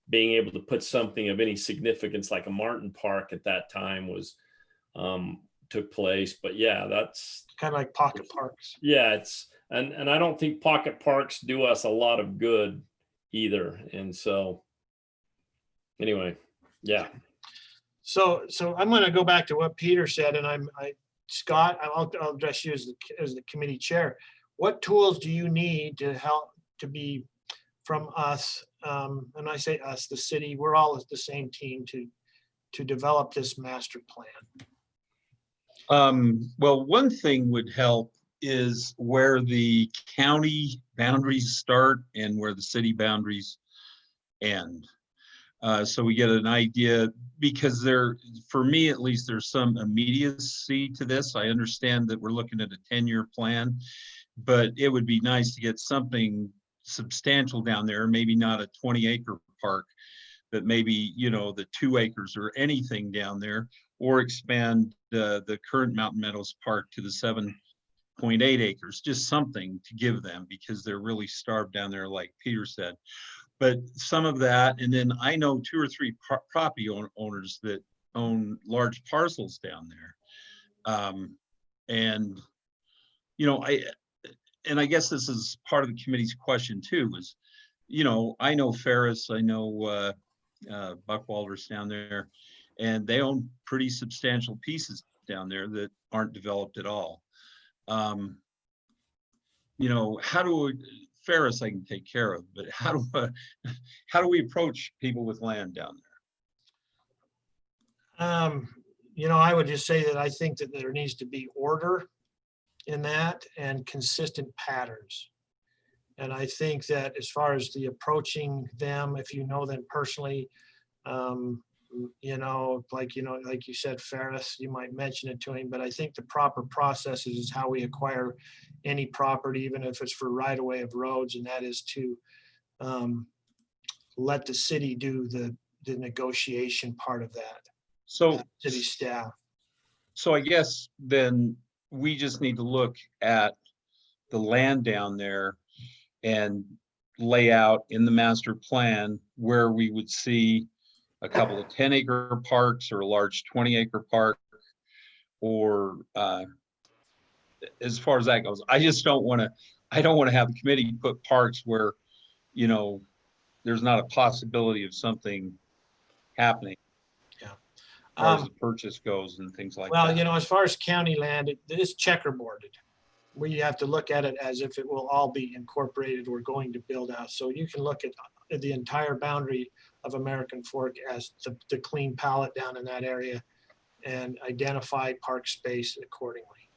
[SPEAKER 1] being able to put something of any significance like a Martin Park at that time took place. But yeah, that's
[SPEAKER 2] kind of like pocket parks.
[SPEAKER 1] Yeah, and I don't think pocket parks do us a lot of good either. And so anyway, yeah.
[SPEAKER 2] So I'm going to go back to what Peter said, and Scott, I'll address you as the committee chair. What tools do you need to help to be from us? And I say us, the city, we're all the same team to develop this master plan.
[SPEAKER 7] Well, one thing would help is where the county boundaries start and where the city boundaries end. So we get an idea, because for me at least, there's some immediacy to this. I understand that we're looking at a 10-year plan, but it would be nice to get something substantial down there, maybe not a 20-acre park, but maybe, the 2 acres or anything down there, or expand the current Mountain Meadows Park to the 7.8 acres, just something to give them, because they're really starved down there, like Peter said. But some of that, and then I know 2 or 3 property owners that own large parcels down there. And, I guess this is part of the committee's question too, is, I know Ferris, I know Buckwalder's down there, and they own pretty substantial pieces down there that aren't developed at all. Ferris I can take care of, but how do we approach people with land down there?
[SPEAKER 2] You know, I would just say that I think that there needs to be order in that and consistent patterns. And I think that as far as the approaching them, if you know them personally, you know, like you said, Ferris, you might mention it to him, but I think the proper process is how we acquire any property, even if it's for right of way of roads, and that is to let the city do the negotiation part of that,
[SPEAKER 7] So,
[SPEAKER 2] city staff.
[SPEAKER 7] so I guess then we just need to look at the land down there and lay out in the master plan where we would see a couple of 10-acre parks or a large 20-acre park, or as far as that goes. I just don't want to, I don't want to have the committee put parks where, you know, there's not a possibility of something happening.
[SPEAKER 2] Yeah.
[SPEAKER 7] As far as the purchase goes and things like
[SPEAKER 2] Well,
[SPEAKER 7] that.
[SPEAKER 2] you know, as far as county land, it is checkerboarded. We have to look at it as if it will all be incorporated. We're going to build out. So you can look at the entire boundary of American Fork as the clean palette down in that area and identify park space accordingly.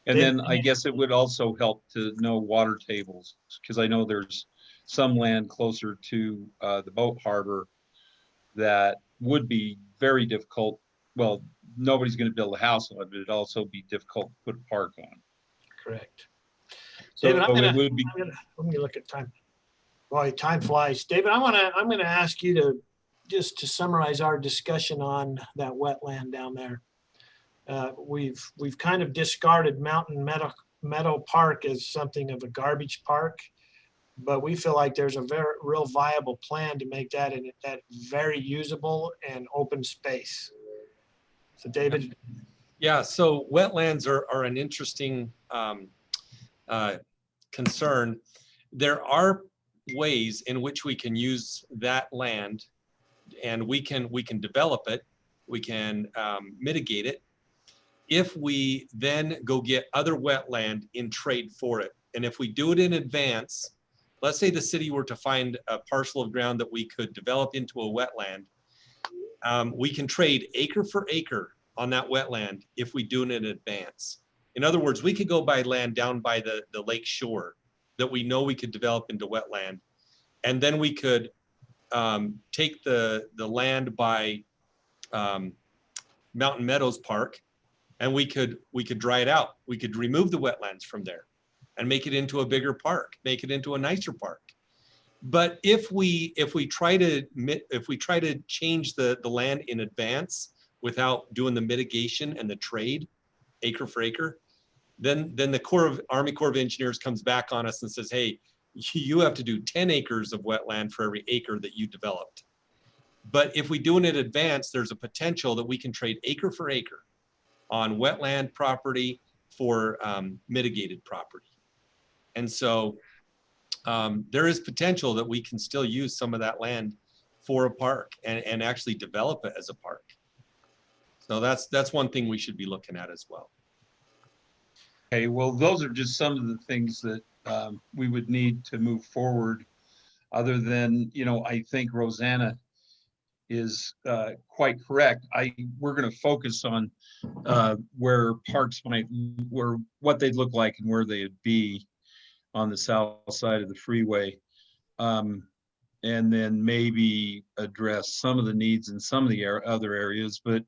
[SPEAKER 7] And then I guess it would also help to know water tables, because I know there's some land closer to the boat harbor that would be very difficult. Well, nobody's going to build a house on it, but it'd also be difficult to put a park on.
[SPEAKER 2] Correct.
[SPEAKER 7] So
[SPEAKER 2] David,
[SPEAKER 7] it would be,
[SPEAKER 2] let me look at time. Boy, time flies. David, I'm gonna ask you to just to summarize our discussion on that wetland down there. We've kind of discarded Mountain Meadow Park as something of a garbage park, but we feel like there's a very real viable plan to make that that very usable and open space. So David.
[SPEAKER 9] Yeah, so wetlands are an interesting concern. There are ways in which we can use that land, and we can develop it, we can mitigate it, if we then go get other wetland in trade for it. And if we do it in advance, let's say the city were to find a parcel of ground that we could develop into a wetland, we can trade acre for acre on that wetland if we do it in advance. In other words, we could go buy land down by the lake shore that we know we could develop into wetland. And then we could take the land by Mountain Meadows Park, and we could dry it out. We could remove the wetlands from there and make it into a bigger park, make it into a nicer park. But if we try to change the land in advance without doing the mitigation and the trade acre for acre, then the Army Corps of Engineers comes back on us and says, hey, you have to do 10 acres of wetland for every acre that you developed. But if we do it in advance, there's a potential that we can trade acre for acre on wetland property for mitigated property. And so there is potential that we can still use some of that land for a park and actually develop it as a park. So that's one thing we should be looking at as well.
[SPEAKER 7] okay, well, those are just some of the things that we would need to move forward. Other than, you know, I think Rosanna is quite correct. We're going to focus on where parks what they'd look like and where they'd be on the south side of the freeway. And then maybe address some of the needs in some of the other areas. But,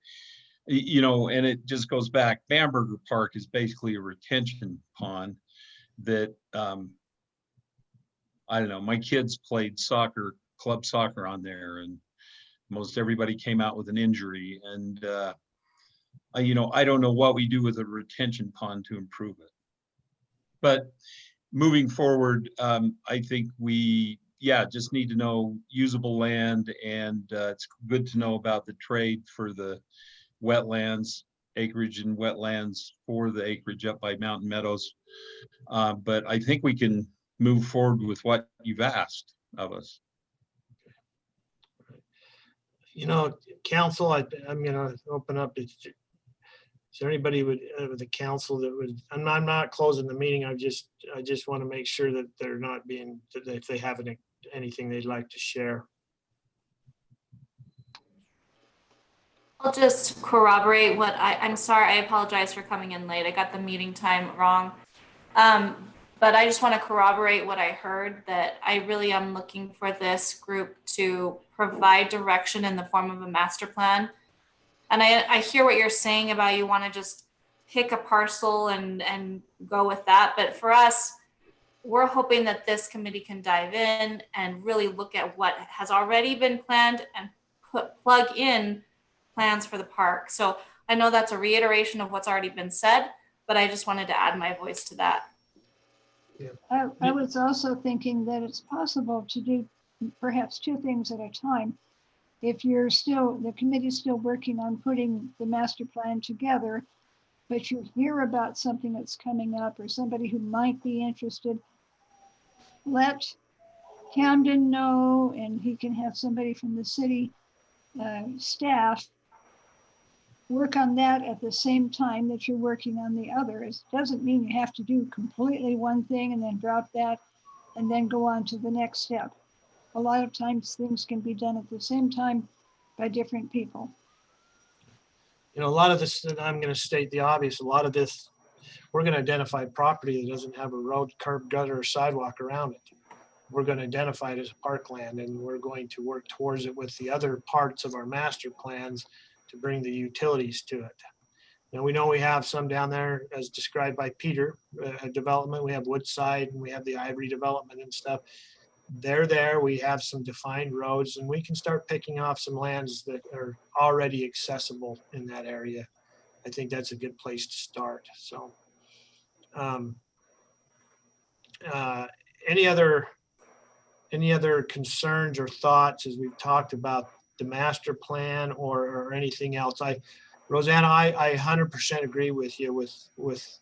[SPEAKER 7] you know, and it just goes back, Bamberger Park is basically a retention pond that, I don't know, my kids played club soccer on there, and most everybody came out with an injury. And, you know, I don't know what we do with a retention pond to improve it. But moving forward, I think we just need to know usable land, and it's good to know about the trade for the wetlands, acreage and wetlands for the acreage up by Mountain Meadows. But I think we can move forward with what you've asked of us.
[SPEAKER 2] You know, council, I'm going to open up. Is there anybody with the council that would, I'm not closing the meeting. I just want to make sure that they're not being, that if they have anything they'd like to share.
[SPEAKER 10] I'll just corroborate what I'm sorry, I apologize for coming in late. I got the meeting time wrong. But I just want to corroborate what I heard, that I really am looking for this group to provide direction in the form of a master plan. And I hear what you're saying about you want to just pick a parcel and go with that. But for us, we're hoping that this committee can dive in and really look at what has already been planned and plug in plans for the park. So I know that's a reiteration of what's already been said, but I just wanted to add my voice to that.
[SPEAKER 5] I was also thinking that it's possible to do perhaps two things at a time. If the committee's still working on putting the master plan together, but you hear about something that's coming up or somebody who might be interested, let Camden know, and he can have somebody from the city staff work on that at the same time that you're working on the other. It doesn't mean you have to do completely one thing and then drop that and then go on to the next step. A lot of times things can be done at the same time by different people.
[SPEAKER 2] You know, a lot of this, and I'm going to state the obvious, a lot of this, we're going to identify property that doesn't have a road, curb, gutter, or sidewalk around it. We're going to identify it as parkland, and we're going to work towards it with the other parts of our master plans to bring the utilities to it. Now, we know we have some down there as described by Peter, development. We have Woodside and we have the Ivory development and stuff. They're there. We have some defined roads, and we can start picking off some lands that are already accessible in that area. I think that's a good place to start. So any other concerns or thoughts as we've talked about the master plan or anything else? Rosanna, I 100% agree with you with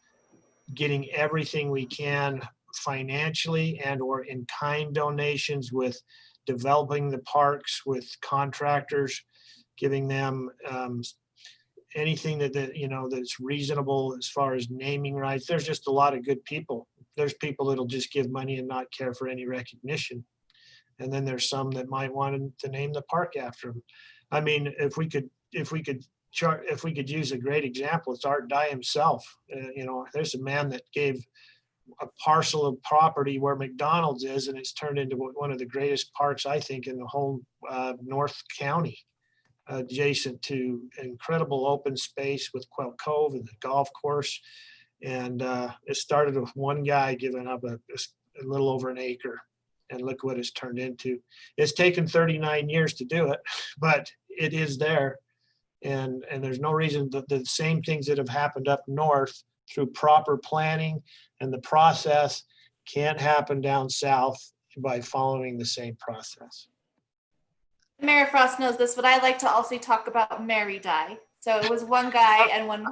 [SPEAKER 2] getting everything we can financially and or in kind donations, with developing the parks with contractors, giving them anything that you know that's reasonable as far as naming rights. There's just a lot of good people. There's people that'll just give money and not care for any recognition. And then there's some that might want to name the park after them. I mean, if we could use a great example, it's Art Dye himself. You know, there's a man that gave a parcel of property where McDonald's is, and it's turned into one of the greatest parks, I think, in the whole North County, adjacent to incredible open space with Quail Cove and the golf course. And it started with one guy giving up a little over an acre. And look what it's turned into. It's taken 39 years to do it, but it is there. And there's no reason that the same things that have happened up north through proper planning and the process can't happen down south by following the same process.
[SPEAKER 10] Mayor Frost knows this, but I like to also talk about Mary Dye. So it was one guy and one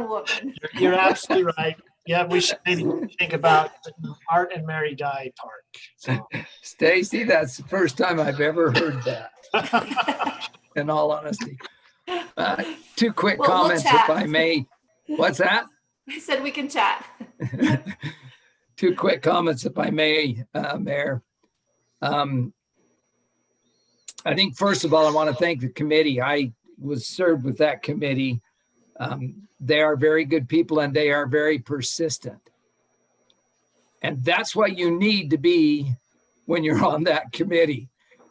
[SPEAKER 10] woman.
[SPEAKER 2] You're absolutely right. Yeah, we should maybe think about Art and Mary Dye Park. So.
[SPEAKER 11] Stacy, that's the first time I've ever heard that, in all honesty. Two quick comments, if I may. What's that?
[SPEAKER 10] I said we can chat.
[SPEAKER 11] Two quick comments, if I may, Mayor. I think, first of all, I want to thank the committee. I was served with that committee. They are very good people and they are very persistent. And that's what you need to be when you're on that committee.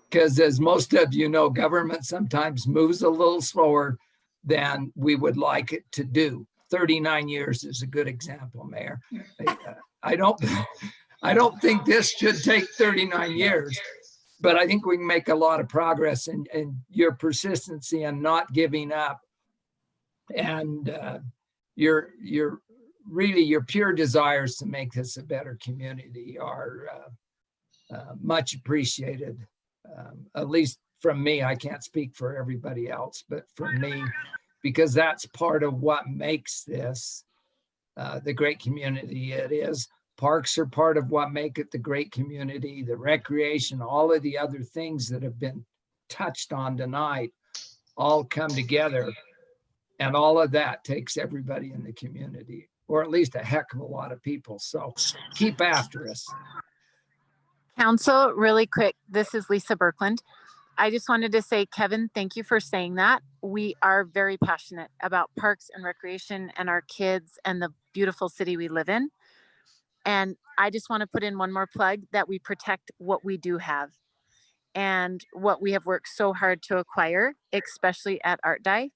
[SPEAKER 11] Because as most of you know, government sometimes moves a little slower than we would like it to do. 39 years is a good example, Mayor. I don't think this should take 39 years, but I think we can make a lot of progress, and your persistency and not giving up, and your pure desires to make this a better community are much appreciated. At least from me, I can't speak for everybody else, but from me, because that's part of what makes this the great community it is. Parks are part of what make it the great community, the recreation, all of the other things that have been touched on tonight all come together And all of that takes everybody in the community, or at least a heck of a lot of people. So keep after us.
[SPEAKER 12] Council, really quick, this is Lisa Birkland. I just wanted to say, Kevin, thank you for saying that. We are very passionate about parks and recreation and our kids and the beautiful city we live in. And I just want to put in one more plug that we protect what we do have and what we have worked so hard to acquire, especially at Art Dye.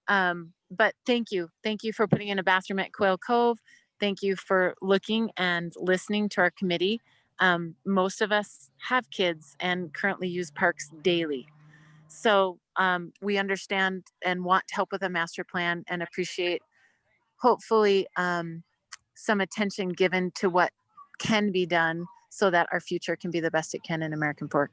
[SPEAKER 12] But thank you. Thank you for putting in a bathroom at Quail Cove. Thank you for looking and listening to our committee. Most of us have kids and currently use parks daily. So we understand and want help with a master plan and appreciate hopefully some attention given to what can be done so that our future can be the best it can in American Fork.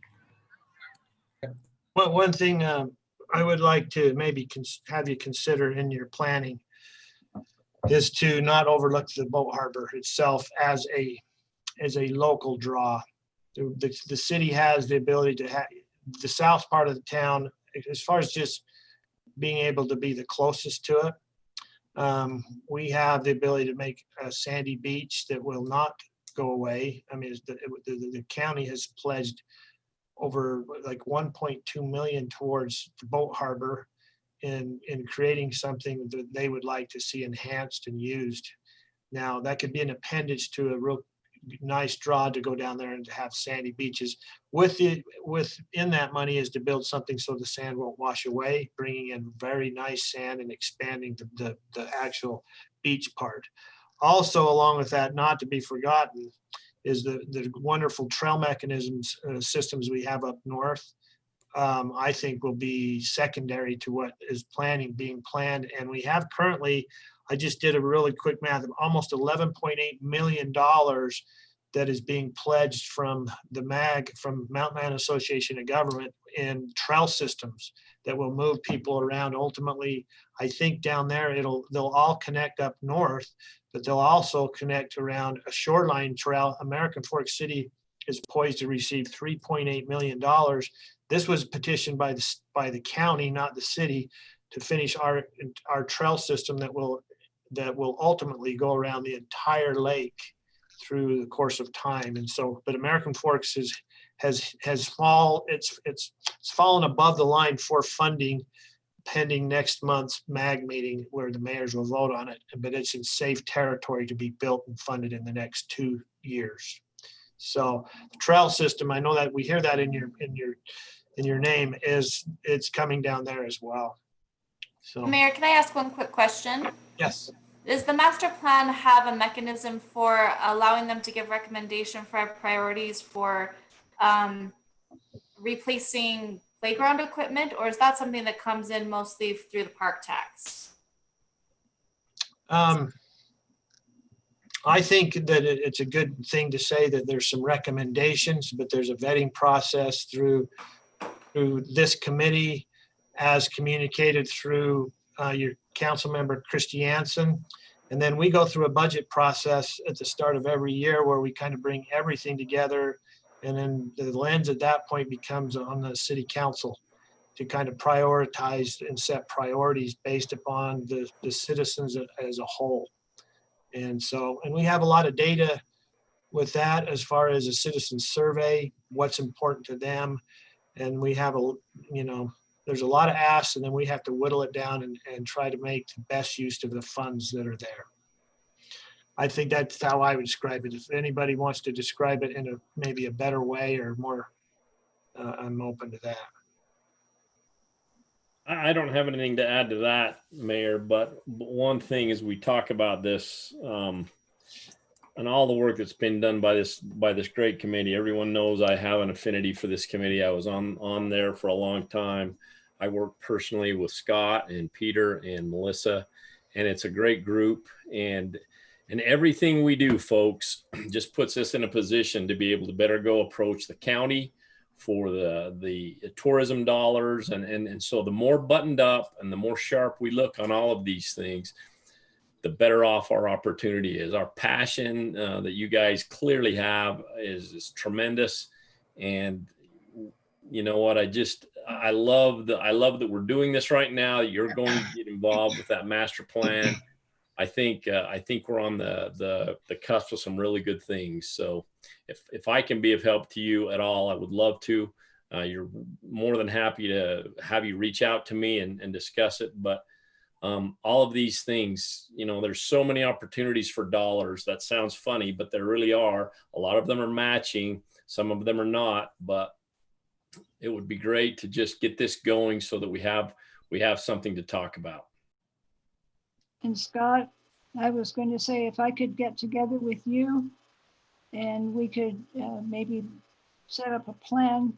[SPEAKER 2] Well, one thing I would like to maybe have you consider in your planning is to not overlook the boat harbor itself as a local draw. The city has the ability to have the south part of the town, as far as just being able to be the closest to it. We have the ability to make a sandy beach that will not go away. I mean, the county has pledged over like 1.2 million towards the boat harbor in creating something that they would like to see enhanced and used. Now, that could be an appendage to a real nice draw to go down there and to have sandy beaches. Within that money is to build something so the sand won't wash away, bringing in very nice sand and expanding the actual beach part. Also, along with that, not to be forgotten, is the wonderful trail mechanisms systems we have up north. I think will be secondary to what is being planned. And we have currently, I just did a really quick math of almost $11.8 million that is being pledged from the MAG, from Mountain Man Association of Government, in trail systems that will move people around. Ultimately, I think down there, they'll all connect up north, but they'll also connect around a shoreline trail. American Fork City is poised to receive $3.8 million. This was petitioned by the county, not the city, to finish our trail system that will ultimately go around the entire lake through the course of time. And so, but American Forks has fallen above the line for funding pending next month's MAG meeting where the mayors will vote on it, but it's in safe territory to be built and funded in the next 2 years. So the trail system, I know that we hear that in your name, it's coming down there as well. So
[SPEAKER 10] Mayor, can I ask one quick question?
[SPEAKER 2] yes.
[SPEAKER 10] Does the master plan have a mechanism for allowing them to give recommendation for priorities for replacing playground equipment, or is that something that comes in mostly through the park tax?
[SPEAKER 2] I think that it's a good thing to say that there's some recommendations, but there's a vetting process through this committee as communicated through your council member, Christy Jansen. And then we go through a budget process at the start of every year where we kind of bring everything together. And then the lens at that point becomes on the city council to kind of prioritize and set priorities based upon the citizens as a whole. And so, and we have a lot of data with that as far as a citizen survey, what's important to them. And we have there's a lot of asks, and then we have to whittle it down and try to make the best use of the funds that are there. I think that's how I would describe it. If anybody wants to describe it in maybe a better way or more, I'm open to that.
[SPEAKER 1] I don't have anything to add to that, Mayor, but one thing is we talk about this and all the work that's been done by this great committee. Everyone knows I have an affinity for this committee. I was on there for a long time. I work personally with Scott and Peter and Melissa, and it's a great group. And everything we do, folks, just puts us in a position to be able to better go approach the county for the tourism dollars. And so the more buttoned up and the more sharp we look on all of these things, the better off our opportunity is. Our passion that you guys clearly have is tremendous. And you know what, I love that we're doing this right now. You're going to get involved with that master plan. I think we're on the cusp of some really good things. So if I can be of help to you at all, I would love to. You're more than happy to have you reach out to me and discuss it. But all of these things, there's so many opportunities for dollars. That sounds funny, but there really are. A lot of them are matching. Some of them are not, but it would be great to just get this going so that we have something to talk about.
[SPEAKER 5] And Scott, I was going to say, if I could get together with you and we could maybe set up a plan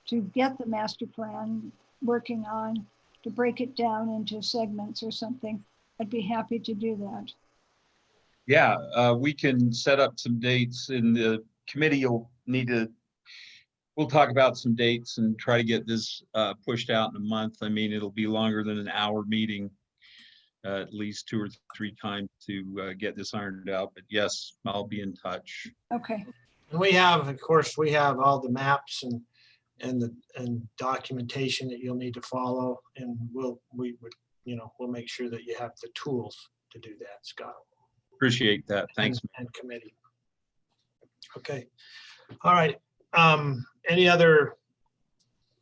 [SPEAKER 5] to get the master plan working on, to break it down into segments or something, I'd be happy to do that.
[SPEAKER 7] Yeah, we can set up some dates in the committee. We'll talk about some dates and try to get this pushed out in a month. I mean, it'll be longer than an hour meeting, at least 2 or 3 times to get this ironed out. But yes, I'll be in touch.
[SPEAKER 5] Okay.
[SPEAKER 2] And we have, of course, all the maps and documentation that you'll need to follow, and we'll make sure that you have the tools to do that, Scott.
[SPEAKER 7] Appreciate that. Thanks.
[SPEAKER 2] And committee. Okay. All right. Any other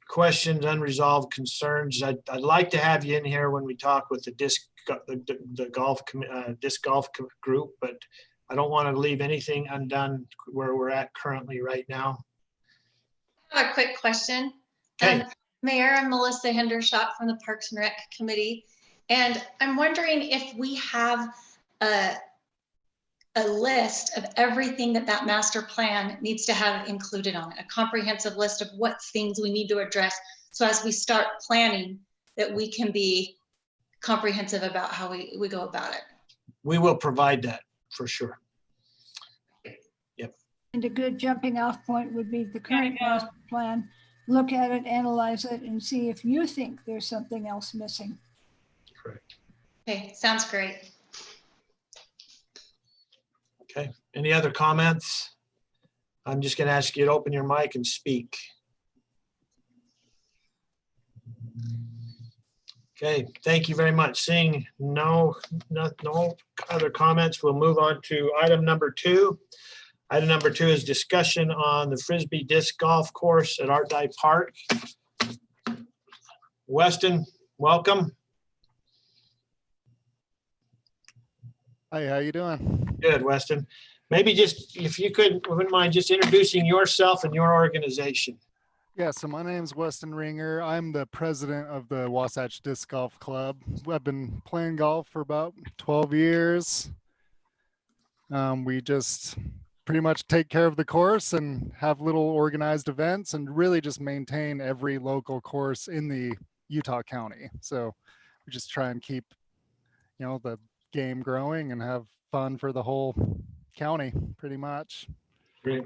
[SPEAKER 2] questions, unresolved concerns? I'd like to have you in here when we talk with the disc golf group, but I don't want to leave anything undone where we're at currently right now.
[SPEAKER 13] I have a quick question.
[SPEAKER 2] Okay.
[SPEAKER 13] Mayor, I'm Melissa Hendershot from the Parks and Rec Committee, and I'm wondering if we have a list of everything that master plan needs to have included on it, a comprehensive list of what things we need to address. So as we start planning, that we can be comprehensive about how we go about it.
[SPEAKER 2] We will provide that for sure. Yep.
[SPEAKER 5] And a good jumping off point would be the current master plan. Look at it, analyze it, and see if you think there's something else missing.
[SPEAKER 2] Correct.
[SPEAKER 13] Okay, sounds great.
[SPEAKER 2] Okay, any other comments? I'm just going to ask you to open your mic and speak. Okay, thank you very much. Seeing no other comments, we'll move on to item number 2. Item number 2 is discussion on the Frisbee disc golf course at Art Dye Park. Weston, welcome.
[SPEAKER 14] Hi, how you doing?
[SPEAKER 2] Good, Weston. Maybe just, if you wouldn't mind just introducing yourself and your organization.
[SPEAKER 14] Yeah, so my name's Weston Ringer. I'm the president of the Wasatch Disc Golf Club. I've been playing golf for about 12 years. We just pretty much take care of the course and have little organized events and really just maintain every local course in the Utah County. So we just try and keep, the game growing and have fun for the whole county, pretty much.
[SPEAKER 2] Great.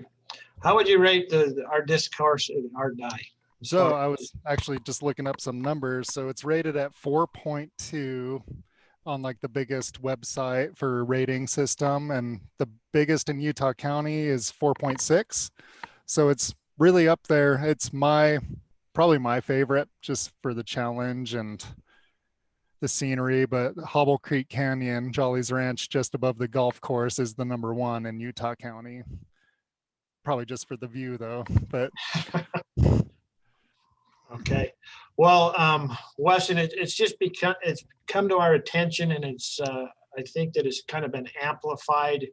[SPEAKER 2] How would you rate our disc course at Art Dye?
[SPEAKER 14] So I was actually just looking up some numbers. So it's rated at 4.2 on like the biggest website for rating system, and the biggest in Utah County is 4.6. So it's really up there. It's probably my favorite, just for the challenge and the scenery. But Hobble Creek Canyon, Jolly's Ranch, just above the golf course, is the number 1 in Utah County. Probably just for the view though, but.
[SPEAKER 2] Okay. Well, Weston, it's come to our attention, and I think that it's kind of been amplified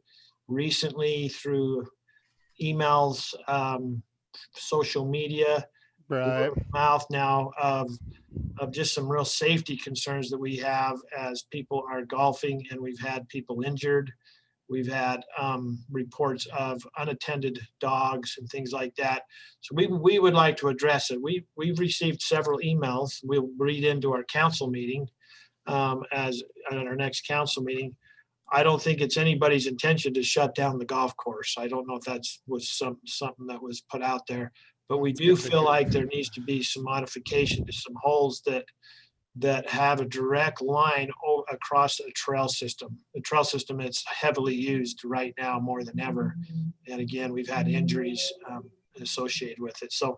[SPEAKER 2] recently through emails, social media,
[SPEAKER 14] right,
[SPEAKER 2] word of mouth now of just some real safety concerns that we have as people are golfing, and we've had people injured. We've had reports of unattended dogs and things like that. So we would like to address it. We've received several emails. We'll read into our council meeting as at our next council meeting. I don't think it's anybody's intention to shut down the golf course. I don't know if was something that was put out there, but we do feel like there needs to be some modification to some holes that have a direct line across a trail system. The trail system is heavily used right now more than ever. And again, we've had injuries associated with it. So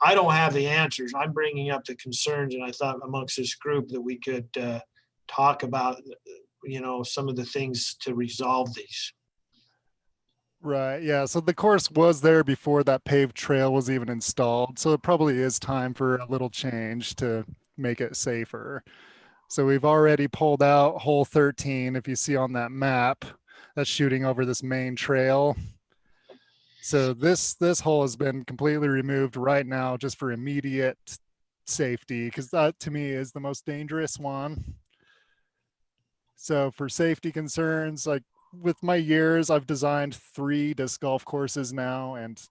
[SPEAKER 2] I don't have the answers. I'm bringing up the concerns, and I thought amongst this group that we could talk about, some of the things to resolve these.
[SPEAKER 14] Right, yeah, so the course was there before that paved trail was even installed, so it probably is time for a little change to make it safer. So we've already pulled out hole 13, if you see on that map, that's shooting over this main trail. So this hole has been completely removed right now just for immediate safety, because that to me is the most dangerous one. So for safety concerns, like with my years, I've designed 3 disc golf courses now. And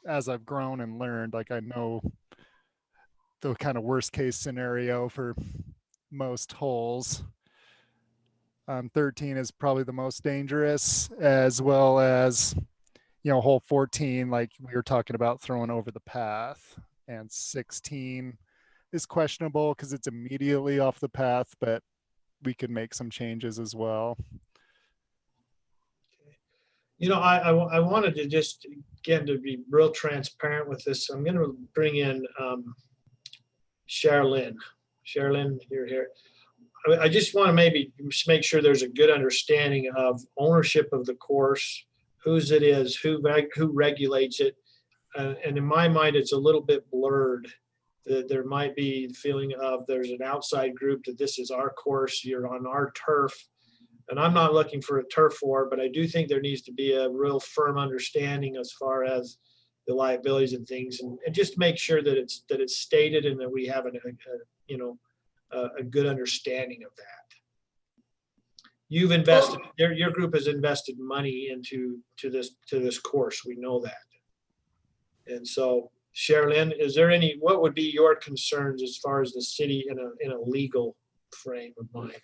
[SPEAKER 14] as I've grown and learned, like I know the kind of worst case scenario for most holes. 13 is probably the most dangerous, as well as, hole 14, like we were talking about throwing over the path, and 16 is questionable because it's immediately off the path, but we could make some changes as well.
[SPEAKER 2] I wanted to just, again, to be real transparent with this, I'm going to bring in Sherilyn. Sherilyn, you're here. I just want to maybe make sure there's a good understanding of ownership of the course, whose it is, who regulates it. And in my mind, it's a little bit blurred. That there might be the feeling of there's an outside group that this is our course, you're on our turf. And I'm not looking for a turf war, but I do think there needs to be a real firm understanding as far as the liabilities and things, and just make sure that it's stated and that we have a good understanding of that. You've invested, your group has invested money into this course. We know that. And so, Sherilyn, what would be your concerns as far as the city in a legal frame of mind?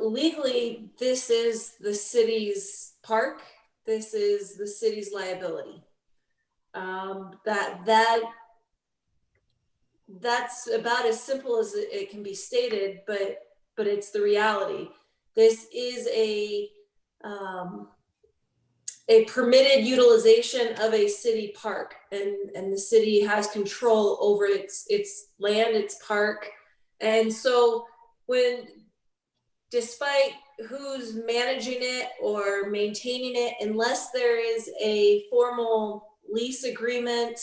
[SPEAKER 15] Legally, this is the city's park. This is the city's liability. That's about as simple as it can be stated, but it's the reality. This is a permitted utilization of a city park, and the city has control over its land, its park. And so despite who's managing it or maintaining it, unless there is a formal lease agreement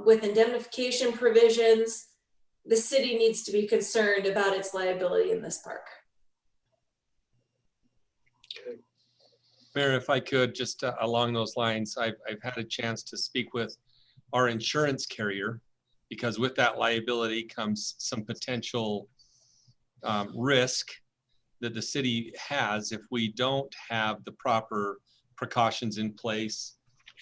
[SPEAKER 15] with indemnification provisions, the city needs to be concerned about its liability in this park.
[SPEAKER 2] Okay.
[SPEAKER 9] Mayor, if I could, just along those lines, I've had a chance to speak with our insurance carrier, because with that liability comes some potential risk that the city has if we don't have the proper precautions in place,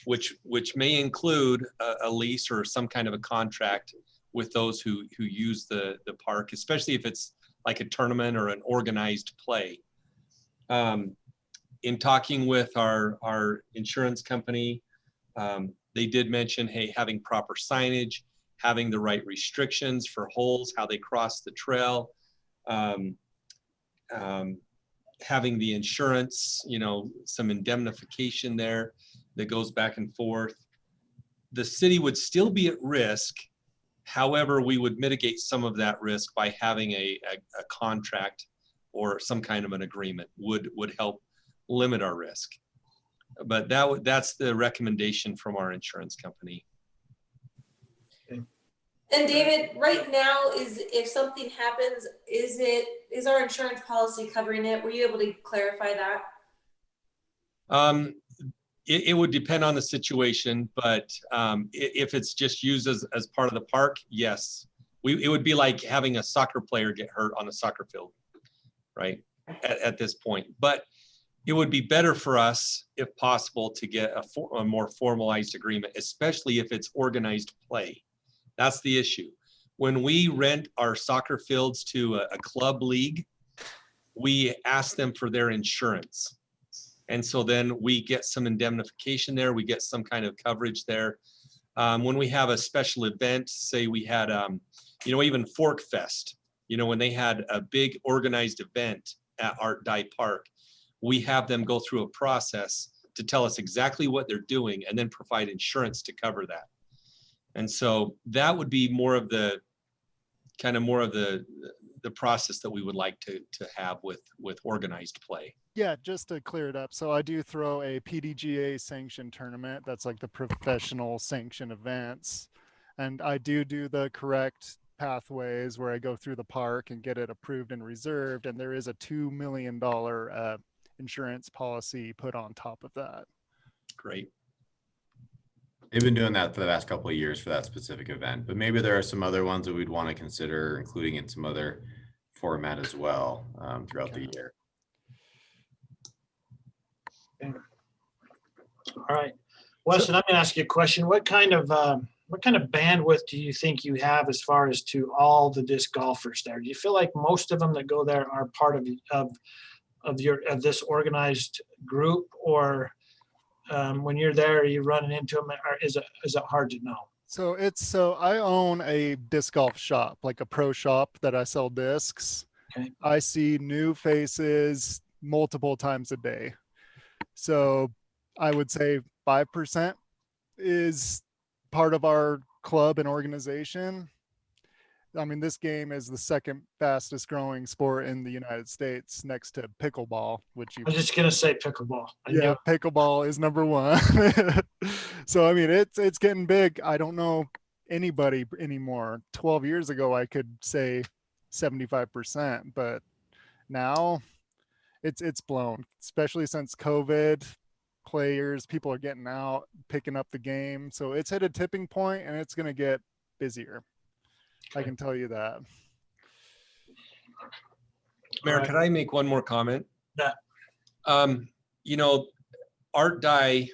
[SPEAKER 9] which may include a lease or some kind of a contract with those who use the park, especially if it's like a tournament or an organized play. In talking with our insurance company, they did mention, hey, having proper signage, having the right restrictions for holes, how they cross the trail, having the insurance, some indemnification there that goes back and forth. The city would still be at risk. However, we would mitigate some of that risk by having a contract or some kind of an agreement would help limit our risk. But that's the recommendation from our insurance company.
[SPEAKER 15] And David, right now, if something happens, is our insurance policy covering it? Were you able to clarify that?
[SPEAKER 9] It would depend on the situation, but if it's just used as part of the park, yes. It would be like having a soccer player get hurt on a soccer field, right, at this point. But it would be better for us, if possible, to get a more formalized agreement, especially if it's organized play. That's the issue. When we rent our soccer fields to a club league, we ask them for their insurance. And so then we get some indemnification there. We get some kind of coverage there. When we have a special event, say we had, even Fork Fest, when they had a big organized event at Art Dye Park, we have them go through a process to tell us exactly what they're doing and then provide insurance to cover that. And so that would be more of the process that we would like to have with organized play.
[SPEAKER 14] Yeah, just to clear it up. So I do throw a PDGA sanctioned tournament. That's like the professional sanction events. And I do the correct pathways where I go through the park and get it approved and reserved. And there is a $2 million insurance policy put on top of that.
[SPEAKER 9] Great.
[SPEAKER 6] They've been doing that for the last couple of years for that specific event, but maybe there are some other ones that we'd want to consider including in some other format as well throughout the year.
[SPEAKER 2] All right, Weston, I'm going to ask you a question. What kind of bandwidth do you think you have as far as to all the disc golfers there? Do you feel like most of them that go there are part of this organized group, or when you're there, are you running into them, or is it hard to know?
[SPEAKER 14] So I own a disc golf shop, like a pro shop that I sell discs.
[SPEAKER 2] Okay.
[SPEAKER 14] I see new faces multiple times a day. So I would say 5% is part of our club and organization. I mean, this game is the second fastest growing sport in the United States next to pickleball, which
[SPEAKER 2] I was just going to say pickleball.
[SPEAKER 14] Yeah, pickleball is number one. So, I mean, it's getting big. I don't know anybody anymore. 12 years ago, I could say 75%, but now it's blown, especially since COVID. People are getting out, picking up the game. So it's at a tipping point and it's going to get busier. I can tell you that.
[SPEAKER 9] Mayor, could I make one more comment?
[SPEAKER 2] Yeah.
[SPEAKER 9] You know, Art Dye,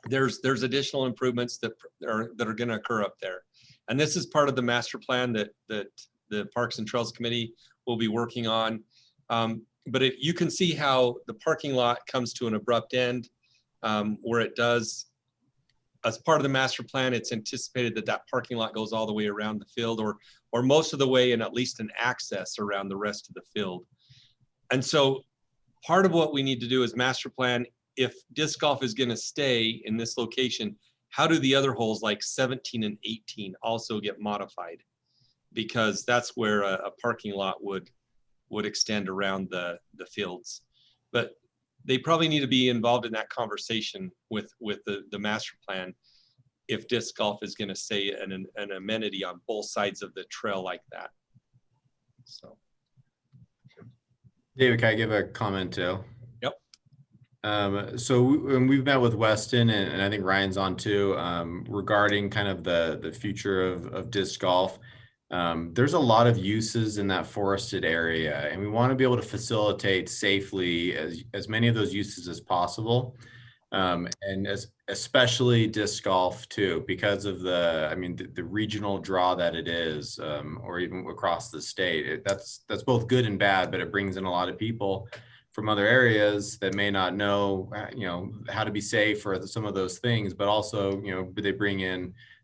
[SPEAKER 9] there's additional improvements that are going to occur up there. And this is part of the master plan that the Parks and Trails Committee will be working on. But you can see how the parking lot comes to an abrupt end where it does. As part of the master plan, it's anticipated that parking lot goes all the way around the field, or most of the way, and at least an access around the rest of the field. And so part of what we need to do is master plan, if disc golf is going to stay in this location, how do the other holes like 17 and 18 also get modified? Because that's where a parking lot would extend around the fields. But they probably need to be involved in that conversation with the master plan if disc golf is going to stay an amenity on both sides of the trail like that. So,
[SPEAKER 6] David, can I give a comment too?
[SPEAKER 9] Yep.
[SPEAKER 6] So we've met with Weston, and I think Ryan's on too, regarding kind of the future of disc golf. There's a lot of uses in that forested area, and we want to be able to facilitate safely as many of those uses as possible. And especially disc golf too, because of the regional draw that it is, or even across the state. That's both good and bad, but it brings in a lot of people from other areas that may not know, how to be safe for some of those things, but also,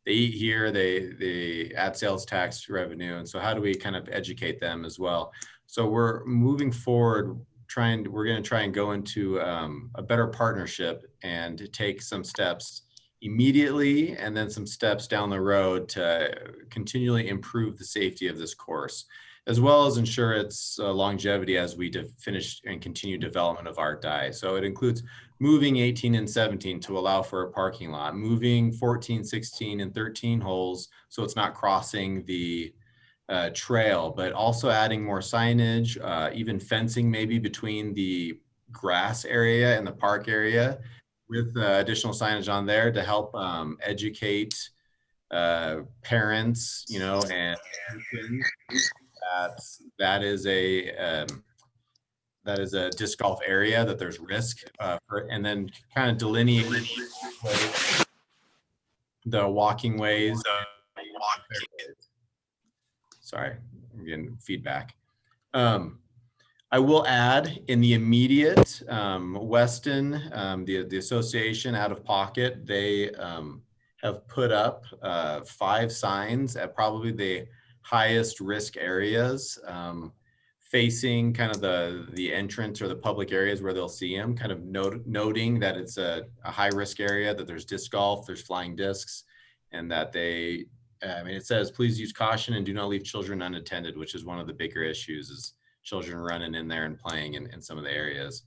[SPEAKER 6] they eat here, they add sales tax revenue. And so how do we kind of educate them as well? So we're moving forward, we're going to try and go into a better partnership and take some steps immediately and then some steps down the road to continually improve the safety of this course, as well as ensure its longevity as we finish and continue development of Art Dye. So it includes moving 18 and 17 to allow for a parking lot, moving 14, 16, and 13 holes so it's not crossing the trail, but also adding more signage, even fencing maybe between the grass area and the park area with additional signage on there to help educate parents, and that is a disc golf area, that there's risk and then kind of delineate the walking ways. Sorry, I'm getting feedback. I will add in the immediate, Weston, the association Out of Pocket, they have put up 5 signs at probably the highest risk areas, facing kind of the entrance or the public areas where they'll see them, kind of noting that it's a high risk area, that there's disc golf, there's flying discs, and that they, I mean, it says, please use caution and do not leave children unattended, which is one of the bigger issues, is children running in there and playing in some of the areas.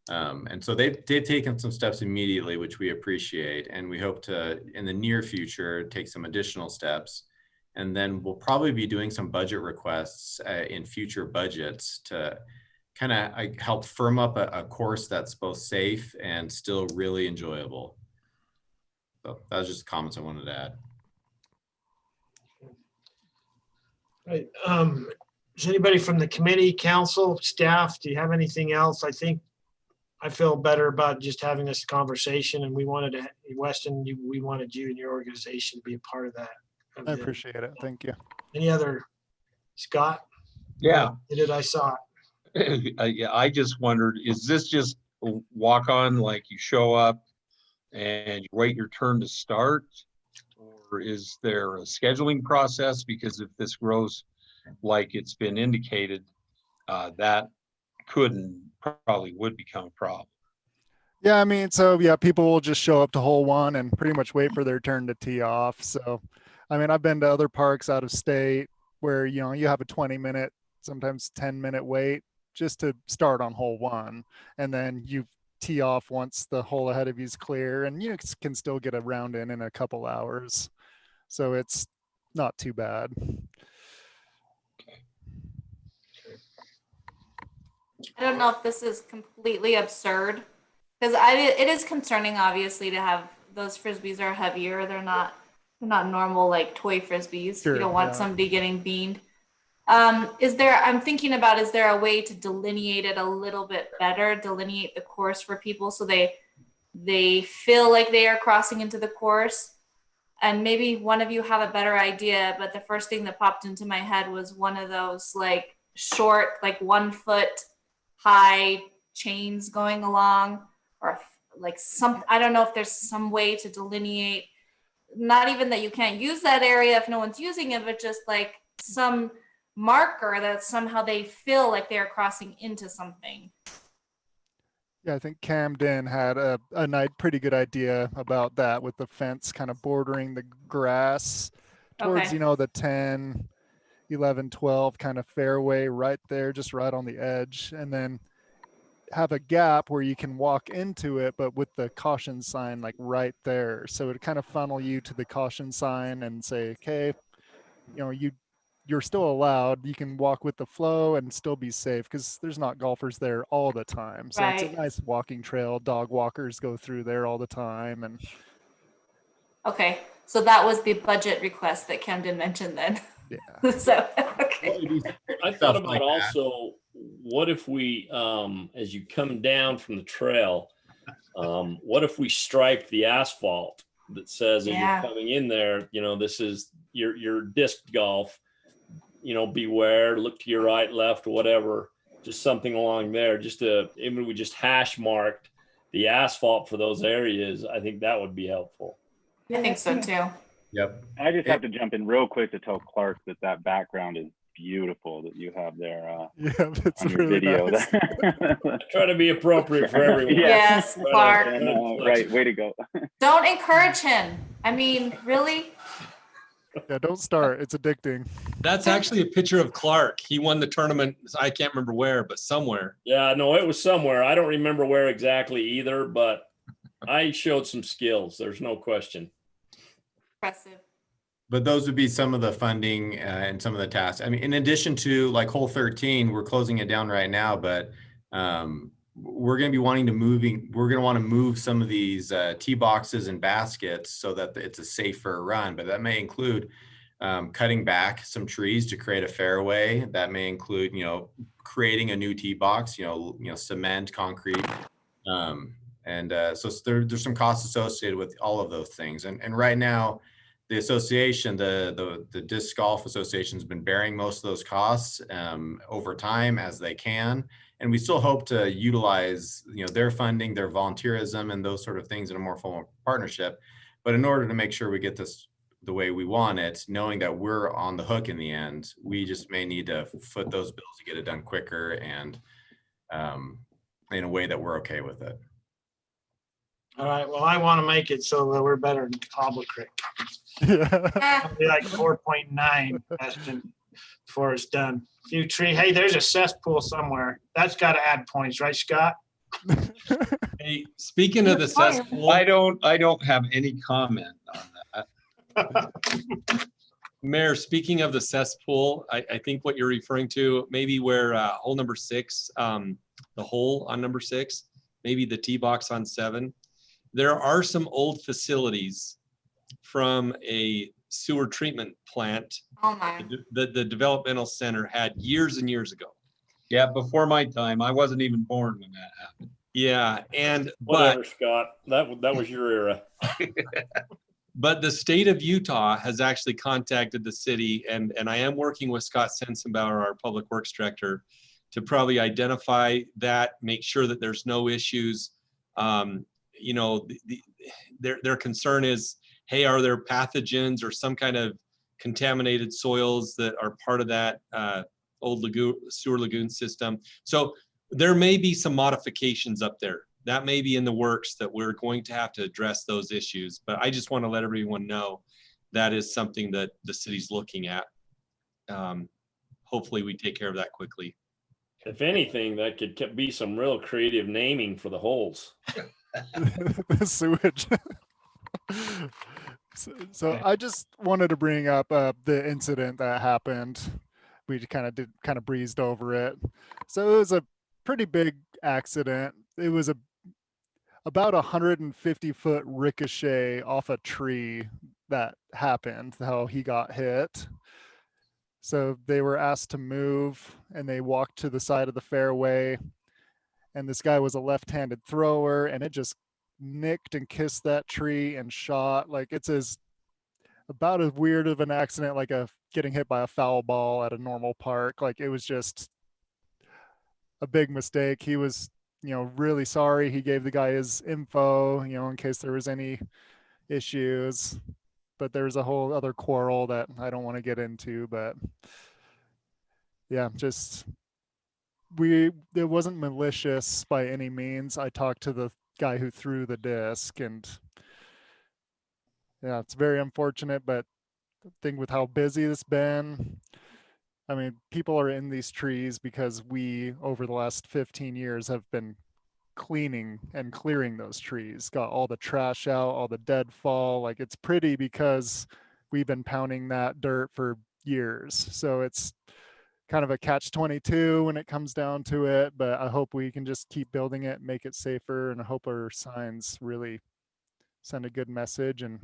[SPEAKER 6] And so they've taken some steps immediately, which we appreciate. And we hope to, in the near future, take some additional steps. And then we'll probably be doing some budget requests in future budgets to kind of help firm up a course that's both safe and still really enjoyable. So that was just comments I wanted to add.
[SPEAKER 2] Right. Is anybody from the committee, council, staff, do you have anything else? I feel better about just having this conversation, and we wanted to, Weston, we wanted you and your organization to be a part of that.
[SPEAKER 14] I appreciate it. Thank you.
[SPEAKER 2] Any other, Scott?
[SPEAKER 7] Yeah.
[SPEAKER 2] Did I saw it?
[SPEAKER 7] Yeah, I just wondered, is this just a walk on, like you show up and you wait your turn to start? Or is there a scheduling process? Because if this grows like it's been indicated, that could and probably would become a problem.
[SPEAKER 14] Yeah, I mean, so yeah, people will just show up to hole one and pretty much wait for their turn to tee off. So, I mean, I've been to other parks out of state where, you know, you have a 20-minute, sometimes 10-minute wait just to start on hole one. And then you tee off once the hole ahead of you is clear, and you can still get a round in a couple hours. So it's not too bad.
[SPEAKER 10] I don't know if this is completely absurd, because it is concerning, obviously, to have those frisbees are heavier. They're not normal like toy frisbees.
[SPEAKER 14] Sure,
[SPEAKER 10] you don't want
[SPEAKER 14] yeah.
[SPEAKER 10] somebody getting beamed. I'm thinking about, is there a way to delineate it a little bit better, delineate the course for people so they feel like they are crossing into the course? And maybe one of you have a better idea, but the first thing that popped into my head was one of those like short, like 1 foot high chains going along, or like I don't know if there's some way to delineate, not even that you can't use that area if no one's using it, but just like some marker that somehow they feel like they're crossing into something.
[SPEAKER 14] Yeah, I think Camden had a pretty good idea about that, with the fence kind of bordering the grass towards,
[SPEAKER 10] Okay.
[SPEAKER 14] you know, the 10, 11, 12 kind of fairway right there, just right on the edge. And then have a gap where you can walk into it, but with the caution sign like right there. So it kind of funnel you to the caution sign and say, okay, you know, you're still allowed, you can walk with the flow and still be safe, because there's not golfers there all the time. So it's
[SPEAKER 10] Right.
[SPEAKER 14] a nice walking trail. Dog walkers go through there all the time. And
[SPEAKER 10] Okay, so that was the budget request that Camden mentioned then.
[SPEAKER 14] yeah.
[SPEAKER 10] So, okay.
[SPEAKER 1] I thought about also, what if we, as you come down from the trail, what if we stripe the asphalt that says, as
[SPEAKER 10] Yeah.
[SPEAKER 1] you're coming in there, you know, this is your disc golf, you know, beware, look to your right, left, whatever, just something along there, even we just hash marked the asphalt for those areas. I think that would be helpful.
[SPEAKER 10] I think so too.
[SPEAKER 6] Yep.
[SPEAKER 16] I just have to jump in real quick to tell Clark that background is beautiful that you have there
[SPEAKER 14] Yeah, that's
[SPEAKER 16] on your
[SPEAKER 14] really
[SPEAKER 16] video.
[SPEAKER 14] nice.
[SPEAKER 1] Try to be appropriate for everyone.
[SPEAKER 10] Yes, Clark.
[SPEAKER 16] Right, way to go.
[SPEAKER 10] Don't encourage him. I mean, really?
[SPEAKER 14] Yeah, don't start. It's addicting.
[SPEAKER 9] That's actually a picture of Clark. He won the tournament. I can't remember where, but somewhere.
[SPEAKER 1] Yeah, no, it was somewhere. I don't remember where exactly either, but I showed some skills. There's no question.
[SPEAKER 10] Impressive.
[SPEAKER 6] But those would be some of the funding and some of the tasks. I mean, in addition to like hole 13, we're closing it down right now, but we're going to be wanting to move some of these tee boxes and baskets so that it's a safer run. But that may include cutting back some trees to create a fairway. That may include, you know, creating a new tee box, you know, cement, concrete. So there's some costs associated with all of those things. And right now, the association, the Disc Golf Association, has been bearing most of those costs over time as they can. And we still hope to utilize, you know, their funding, their volunteerism, and those sort of things in a more formal partnership. But in order to make sure we get this the way we want it, knowing that we're on the hook in the end, we just may need to foot those bills to get it done quicker and in a way that we're okay with it.
[SPEAKER 2] All right, well, I want to make it so that we're better than Hobble Creek.
[SPEAKER 14] Yeah.
[SPEAKER 2] It'll be like 4.9 before it's done. Few tree, hey, there's a cesspool somewhere. That's got to add points, right, Scott?
[SPEAKER 9] Hey, speaking of the cesspool,
[SPEAKER 7] I don't have any comment on that.
[SPEAKER 9] Mayor, speaking of the cesspool, I think what you're referring to, maybe where hole number 6, the hole on number 6, maybe the tee box on 7. There are some old facilities from a sewer treatment plant
[SPEAKER 10] Oh my.
[SPEAKER 9] the developmental center had years and years ago.
[SPEAKER 7] Yeah, before my time, I wasn't even born when that happened.
[SPEAKER 9] Yeah, and
[SPEAKER 1] Whatever,
[SPEAKER 9] but
[SPEAKER 1] Scott. That was your era.
[SPEAKER 9] but the state of Utah has actually contacted the city, and I am working with Scott Sensenbauer, our public works director, to probably identify that, make sure that there's no issues. You know, their concern is, hey, are there pathogens or some kind of contaminated soils that are part of that old sewer lagoon system? So there may be some modifications up there. That may be in the works, that we're going to have to address those issues. But I just want to let everyone know that is something that the city's looking at. Hopefully we take care of that quickly.
[SPEAKER 1] If anything, that could be some real creative naming for the holes.
[SPEAKER 14] The sewage. So I just wanted to bring up the incident that happened. We kind of breezed over it. So it was a pretty big accident. It was about 150-foot ricochet off a tree that happened, how he got hit. So they were asked to move, and they walked to the side of the fairway, and this guy was a left-handed thrower, and it just nicked and kissed that tree and shot. Like, it's about as weird of an accident like getting hit by a foul ball at a normal park. Like, it was just a big mistake. He was, really sorry. He gave the guy his info, in case there was any issues. But there's a whole other quarrel that I don't want to get into. But yeah, it wasn't malicious by any means. I talked to the guy who threw the disc, and yeah, it's very unfortunate. But the thing with how busy it's been, I mean, people are in these trees because we, over the last 15 years, have been cleaning and clearing those trees, got all the trash out, all the deadfall. Like, it's pretty because we've been pounding that dirt for years. So it's kind of a catch-22 when it comes down to it, but I hope we can just keep building it, make it safer, and I hope our signs really send a good message. And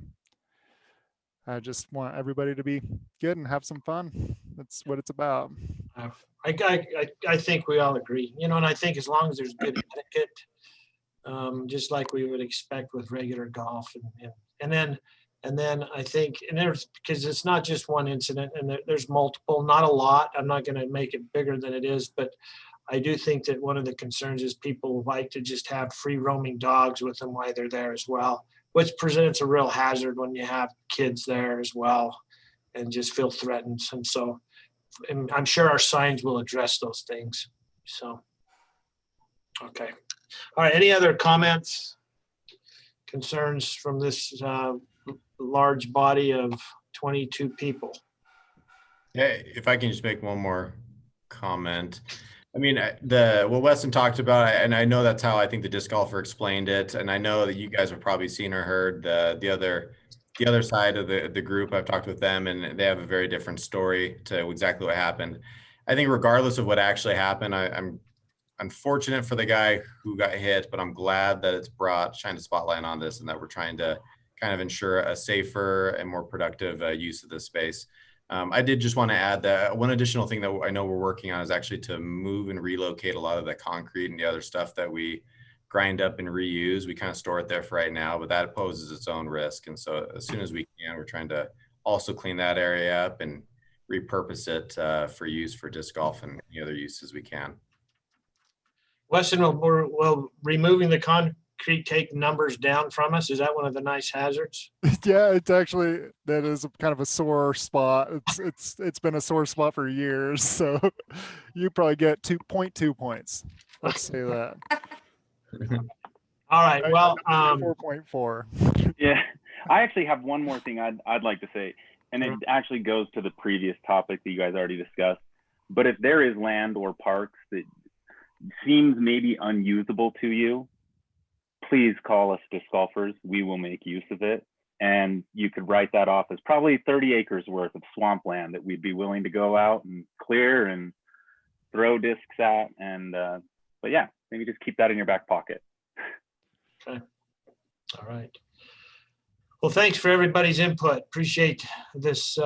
[SPEAKER 14] I just want everybody to be good and have some fun. That's what it's about.
[SPEAKER 2] I think we all agree, and I think as long as there's good etiquette, just like we would expect with regular golf, and then I think, and there's, because it's not just one incident, and there's multiple, not a lot. I'm not going to make it bigger than it is, but I do think that one of the concerns is people like to just have free roaming dogs with them while they're there as well, which presents a real hazard when you have kids there as well and just feel threatened. And so, and I'm sure our signs will address those things. So, okay. All right. Any other comments, concerns from this large body of 22 people?
[SPEAKER 6] Yeah, if I can just make one more comment. I mean, what Weston talked about, and I know that's how I think the disc golfer explained it, and I know that you guys have probably seen or heard the other side of the group. I've talked with them, and they have a very different story to exactly what happened. I think regardless of what actually happened, I'm unfortunate for the guy who got hit, but I'm glad that it's shined a spotlight on this, and that we're trying to kind of ensure a safer and more productive use of this space. I did just want to add that one additional thing that I know we're working on is actually to move and relocate a lot of the concrete and the other stuff that we grind up and reuse. We kind of store it there for right now, but that poses its own risk. And so as soon as we can, we're trying to also clean that area up and repurpose it for use for disc golf and any other uses we can.
[SPEAKER 2] Weston, will removing the concrete take numbers down from us? Is that one of the nice hazards?
[SPEAKER 14] Yeah, it's actually, that is kind of a sore spot. It's been a sore spot for years. So you probably get 2.2 points. Let's say that.
[SPEAKER 2] All right, well,
[SPEAKER 14] 4.4.
[SPEAKER 16] Yeah, I actually have one more thing I'd like to say, and it actually goes to the previous topic that you guys already discussed. But if there is land or parks that seems maybe unusable to you, please call us disc golfers. We will make use of it. And you could write that off as probably 30 acres worth of swampland that we'd be willing to go out and clear and throw discs at. And, but yeah, maybe just keep that in your back pocket.
[SPEAKER 2] Okay. All right. Well, thanks for everybody's input. Appreciate this.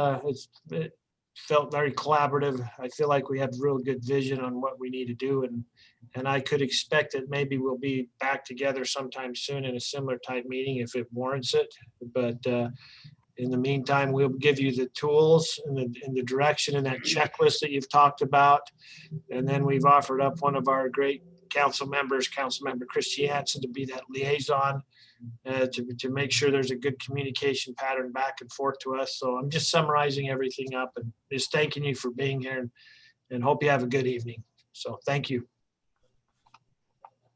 [SPEAKER 2] It felt very collaborative. I feel like we have real good vision on what we need to do, and I could expect that maybe we'll be back together sometime soon in a similar type meeting if it warrants it. But in the meantime, we'll give you the tools and the direction and that checklist that you've talked about. And then we've offered up one of our great council members, Councilmember Chris Jansen, to be that liaison to make sure there's a good communication pattern back and forth to us. So I'm just summarizing everything up and just thanking you for being here and hope you have a good evening. So thank you.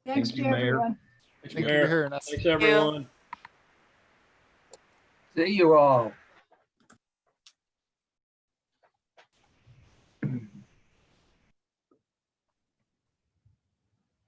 [SPEAKER 5] Thanks to everyone.
[SPEAKER 14] Thank you for hearing us.
[SPEAKER 1] Thanks, everyone.
[SPEAKER 11] See you all.